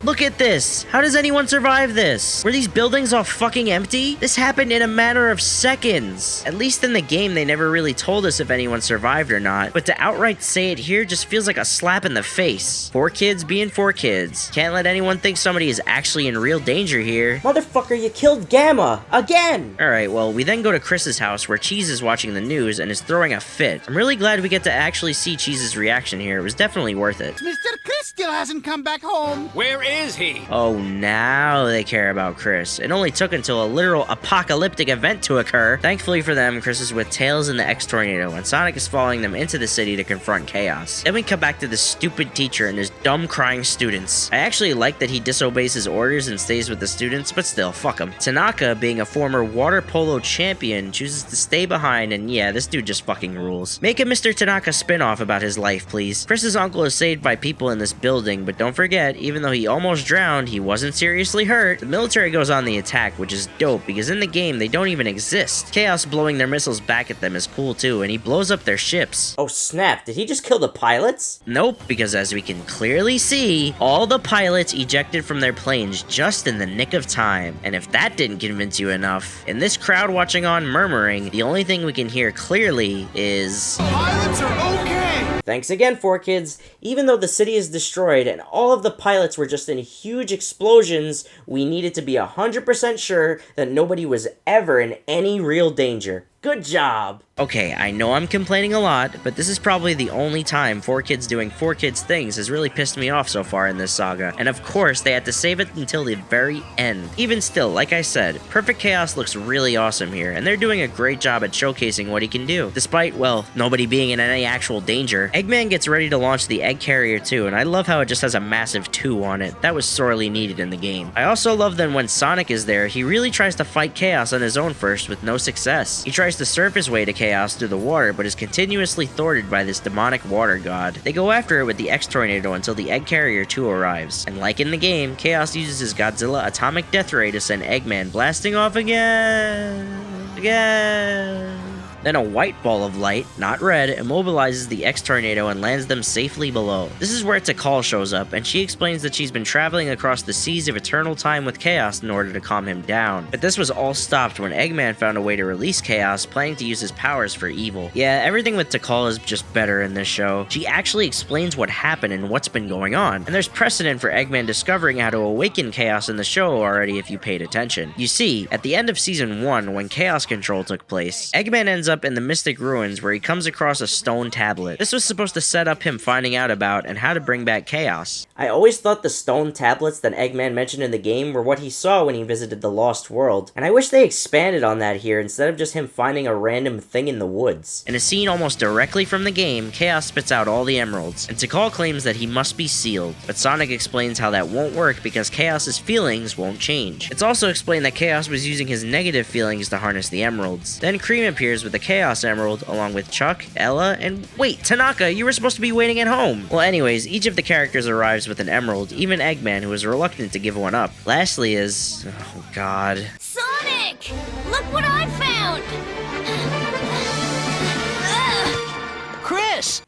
Look at this! How does anyone survive this? Were these buildings all fucking empty? This happened in a matter of seconds. At least in the game, they never really told us if anyone survived or not, but to outright say it here just feels like a slap in the face. 4 kids being 4 kids. Can't let anyone think somebody is actually in real danger here. Motherfucker, you killed Gamma! Again! Alright, well, we then go to Chris's house where Cheese is watching the news and is throwing a fit. I'm really glad we get to actually see Cheese's reaction here. It was definitely worth it. Mr. Chris still hasn't come back home. Where is he? Oh, now they care about Chris. It only took until a literal apocalyptic event to occur. Thankfully for them, Chris is with Tails and the X-Tornado, and Sonic is following them into the city to confront Chaos. Then we come back to this stupid teacher and his dumb crying students. I actually like that he disobeys his orders and stays with the students, but still, fuck him. Tanaka, being a former water polo champion, chooses to stay behind, and yeah, this dude just fucking rules. Make a Mr. Tanaka spin-off about his life, please. Chris's uncle is saved by people in this building, but don't forget, even though he almost drowned, he wasn't seriously hurt. The military goes on the attack, which is dope because in the game they don't even exist. Chaos blowing their missiles back at them is cool too, and he blows up their ships. Oh snap, did he just kill the pilots? Nope, because as we can clearly see, all the pilots ejected from their planes just in the nick of time. And if that didn't convince you enough, in this crowd watching on murmuring, the only thing we can hear clearly is... Pilots are okay! Thanks again, 4 kids. Even though the city is destroyed and all of the pilots were just in huge explosions, we needed to be 100% sure that nobody was ever in any real danger. Good job! Okay, I know I'm complaining a lot, but this is probably the only time 4 kids doing 4 kids things has really pissed me off so far in this saga. And of course, they had to save it until the very end. Even still, like I said, Perfect Chaos looks really awesome here, and they're doing a great job at showcasing what he can do. Despite, well, nobody being in any actual danger. Eggman gets ready to launch the Egg Carrier too, and I love how it just has a massive 2 on it. That was sorely needed in the game. I also love that when Sonic is there, he really tries to fight Chaos on his own first with no success. He tries to surf his way to Chaos through the water, but is continuously thwarted by this demonic water god. They go after it with the X-Tornado until the Egg Carrier 2 arrives. And like in the game, Chaos uses his Godzilla Atomic Death Ray to send Eggman blasting off again. Then a white ball of light, not red, immobilizes the X-Tornado and lands them safely below. This is where Tikal shows up, and she explains that she's been traveling across the seas of eternal time with Chaos in order to calm him down. But this was all stopped when Eggman found a way to release Chaos, planning to use his powers for evil. Yeah, everything with Tikal is just better in this show. She actually explains what happened and what's been going on, and there's precedent for Eggman discovering how to awaken Chaos in the show already if you paid attention. You see, at the end of Season 1, when Chaos Control took place, Eggman ends up in the Mystic Ruins where he comes across a stone tablet. This was supposed to set up him finding out about and how to bring back Chaos. I always thought the stone tablets that Eggman mentioned in the game were what he saw when he visited the Lost World, and I wish they expanded on that here instead of just him finding a random thing in the woods. In a scene almost directly from the game, Chaos spits out all the emeralds, and Tikal claims that he must be sealed, but Sonic explains how that won't work because Chaos's feelings won't change. It's also explained that Chaos was using his negative feelings to harness the emeralds. Then Cream appears with the Chaos Emerald, along with Chuck, Ella, and wait, Tanaka, you were supposed to be waiting at home! Well anyways, each of the characters arrives with an emerald, even Eggman, who is reluctant to give one up. Lastly is... oh god. Sonic! Look what I found! Chris!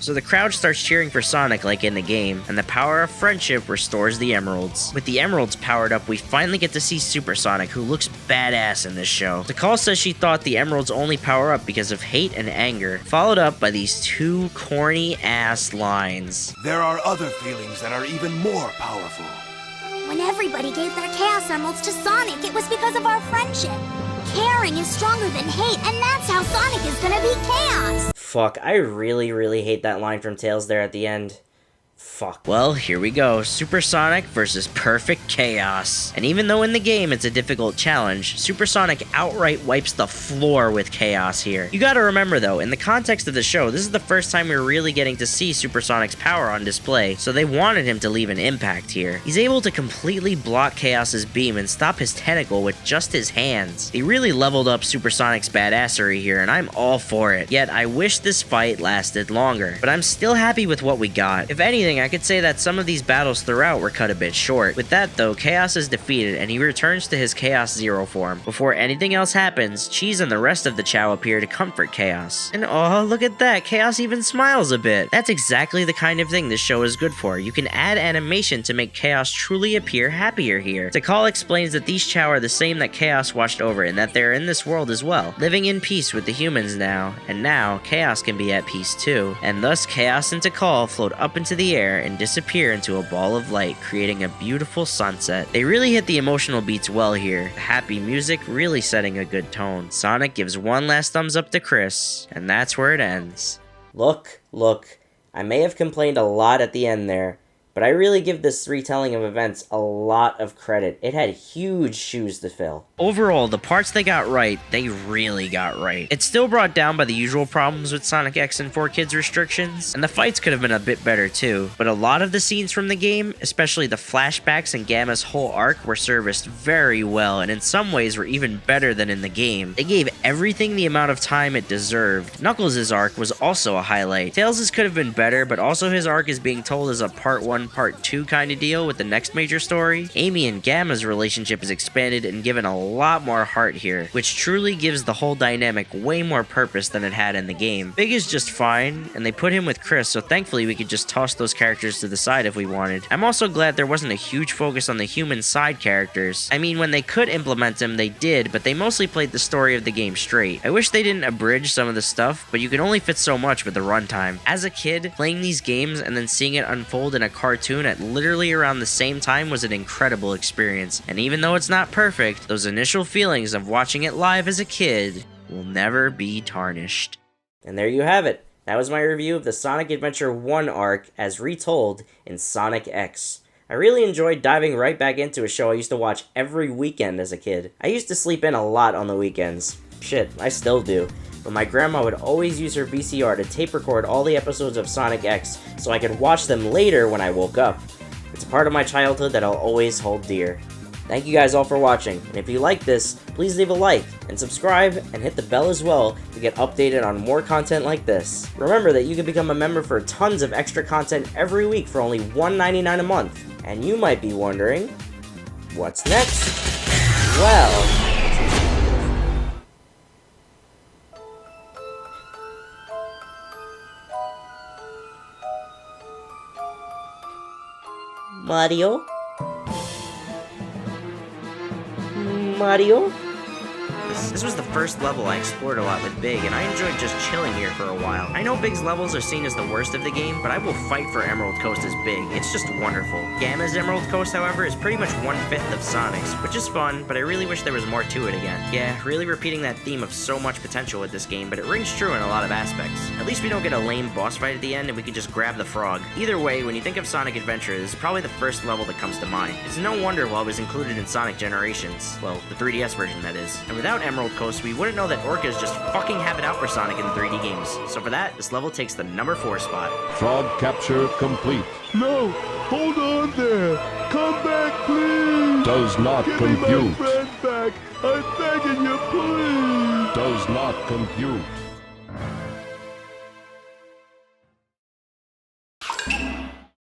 So the crowd starts cheering for Sonic like in the game, and the power of friendship restores the emeralds. With the emeralds powered up, we finally get to see Super Sonic, who looks badass in this show. Tikal says she thought the emeralds only power up because of hate and anger, followed up by these 2 corny ass lines. There are other feelings that are even more powerful. When everybody gave their Chaos Emeralds to Sonic, it was because of our friendship. Caring is stronger than hate, and that's how Sonic is gonna beat Chaos! Fuck, I really hate that line from Tails there at the end. Fuck. Well, here we go. Super Sonic versus Perfect Chaos. And even though in the game it's a difficult challenge, Super Sonic outright wipes the floor with Chaos here. You gotta remember though, in the context of the show, this is the first time we're really getting to see Super Sonic's power on display, so they wanted him to leave an impact here. He's able to completely block Chaos's beam and stop his tentacle with just his hands. He really leveled up Super Sonic's badassery here, and I'm all for it. Yet, I wish this fight lasted longer. But I'm still happy with what we got. If anything, anything, I could say that some of these battles throughout were cut a bit short. With that though, Chaos is defeated and he returns to his Chaos Zero form. Before anything else happens, Cheese and the rest of the Chow appear to comfort Chaos. And oh, look at that, Chaos even smiles a bit. That's exactly the kind of thing this show is good for. You can add animation to make Chaos truly appear happier here. Tikal explains that these Chow are the same that Chaos watched over and that they're in this world as well, living in peace with the humans now, and now Chaos can be at peace too. And thus Chaos and Tikal float up into the air and disappear into a ball of light, creating a beautiful sunset. They really hit the emotional beats well here. The happy music really setting a good tone. Sonic gives one last thumbs up to Chris, and that's where it ends. Look, I may have complained a lot at the end there, but I really give this retelling of events a lot of credit. It had huge shoes to fill. Overall, the parts they got right, they really got right. It's still brought down by the usual problems with Sonic X and 4Kids restrictions, and the fights could have been a bit better too, but a lot of the scenes from the game, especially the flashbacks and Gamma's whole arc, were serviced very well, and in some ways were even better than in the game. They gave everything the amount of time it deserved. Knuckles' arc was also a highlight. Tails' could have been better, but also his arc is being told as a part 1, part 2 kind of deal with the next major story. Amy and Gamma's relationship is expanded and given a lot more heart here, which truly gives the whole dynamic way more purpose than it had in the game. Big is just fine, and they put him with Chris, so thankfully we could just toss those characters to the side if we wanted. I'm also glad there wasn't a huge focus on the human side characters. I mean, when they could implement them, they did, but they mostly played the story of the game straight. I wish they didn't abridge some of the stuff, but you can only fit so much with the runtime. As a kid, playing these games and then seeing it unfold in a cartoon at literally around the same time was an incredible experience, and even though it's not perfect, those initial feelings of watching it live as a kid will never be tarnished. And there you have it. That was my review of the Sonic Adventure 1 arc as retold in Sonic X. I really enjoyed diving right back into a show I used to watch every weekend as a kid. I used to sleep in a lot on the weekends. Shit, I still do. But my grandma would always use her VCR to tape record all the episodes of Sonic X so I could watch them later when I woke up. It's a part of my childhood that I'll always hold dear. Thank you guys all for watching, and if you like this, please leave a like, and subscribe, and hit the bell as well to get updated on more content like this. Remember that you can become a member for tons of extra content every week for only $1.99 a month. And you might be wondering, what's next? Well... Mario? This was the first level I explored a lot with Big, and I enjoyed just chilling here for a while. I know Big's levels are seen as the worst of the game, but I will fight for Emerald Coast as Big. It's just wonderful. Gamma's Emerald Coast, however, is pretty much 1/5 of Sonic's, which is fun, but I really wish there was more to it again. Yeah, really repeating that theme of so much potential with this game, but it rings true in a lot of aspects. At least we don't get a lame boss fight at the end, and we can just grab the frog. Either way, when you think of Sonic Adventure, this is probably the first level that comes to mind. It's no wonder why it was included in Sonic Generations. Well, the 3DS version, that is. And without Emerald Coast, we wouldn't know that Orcas just fucking have it out for Sonic in 3D games. So for that, this level takes the number 4 spot. Frog capture complete. No! Hold on there! Come back, please! Does not Give compute. me my friend back! I'm begging you, please! Does not compute.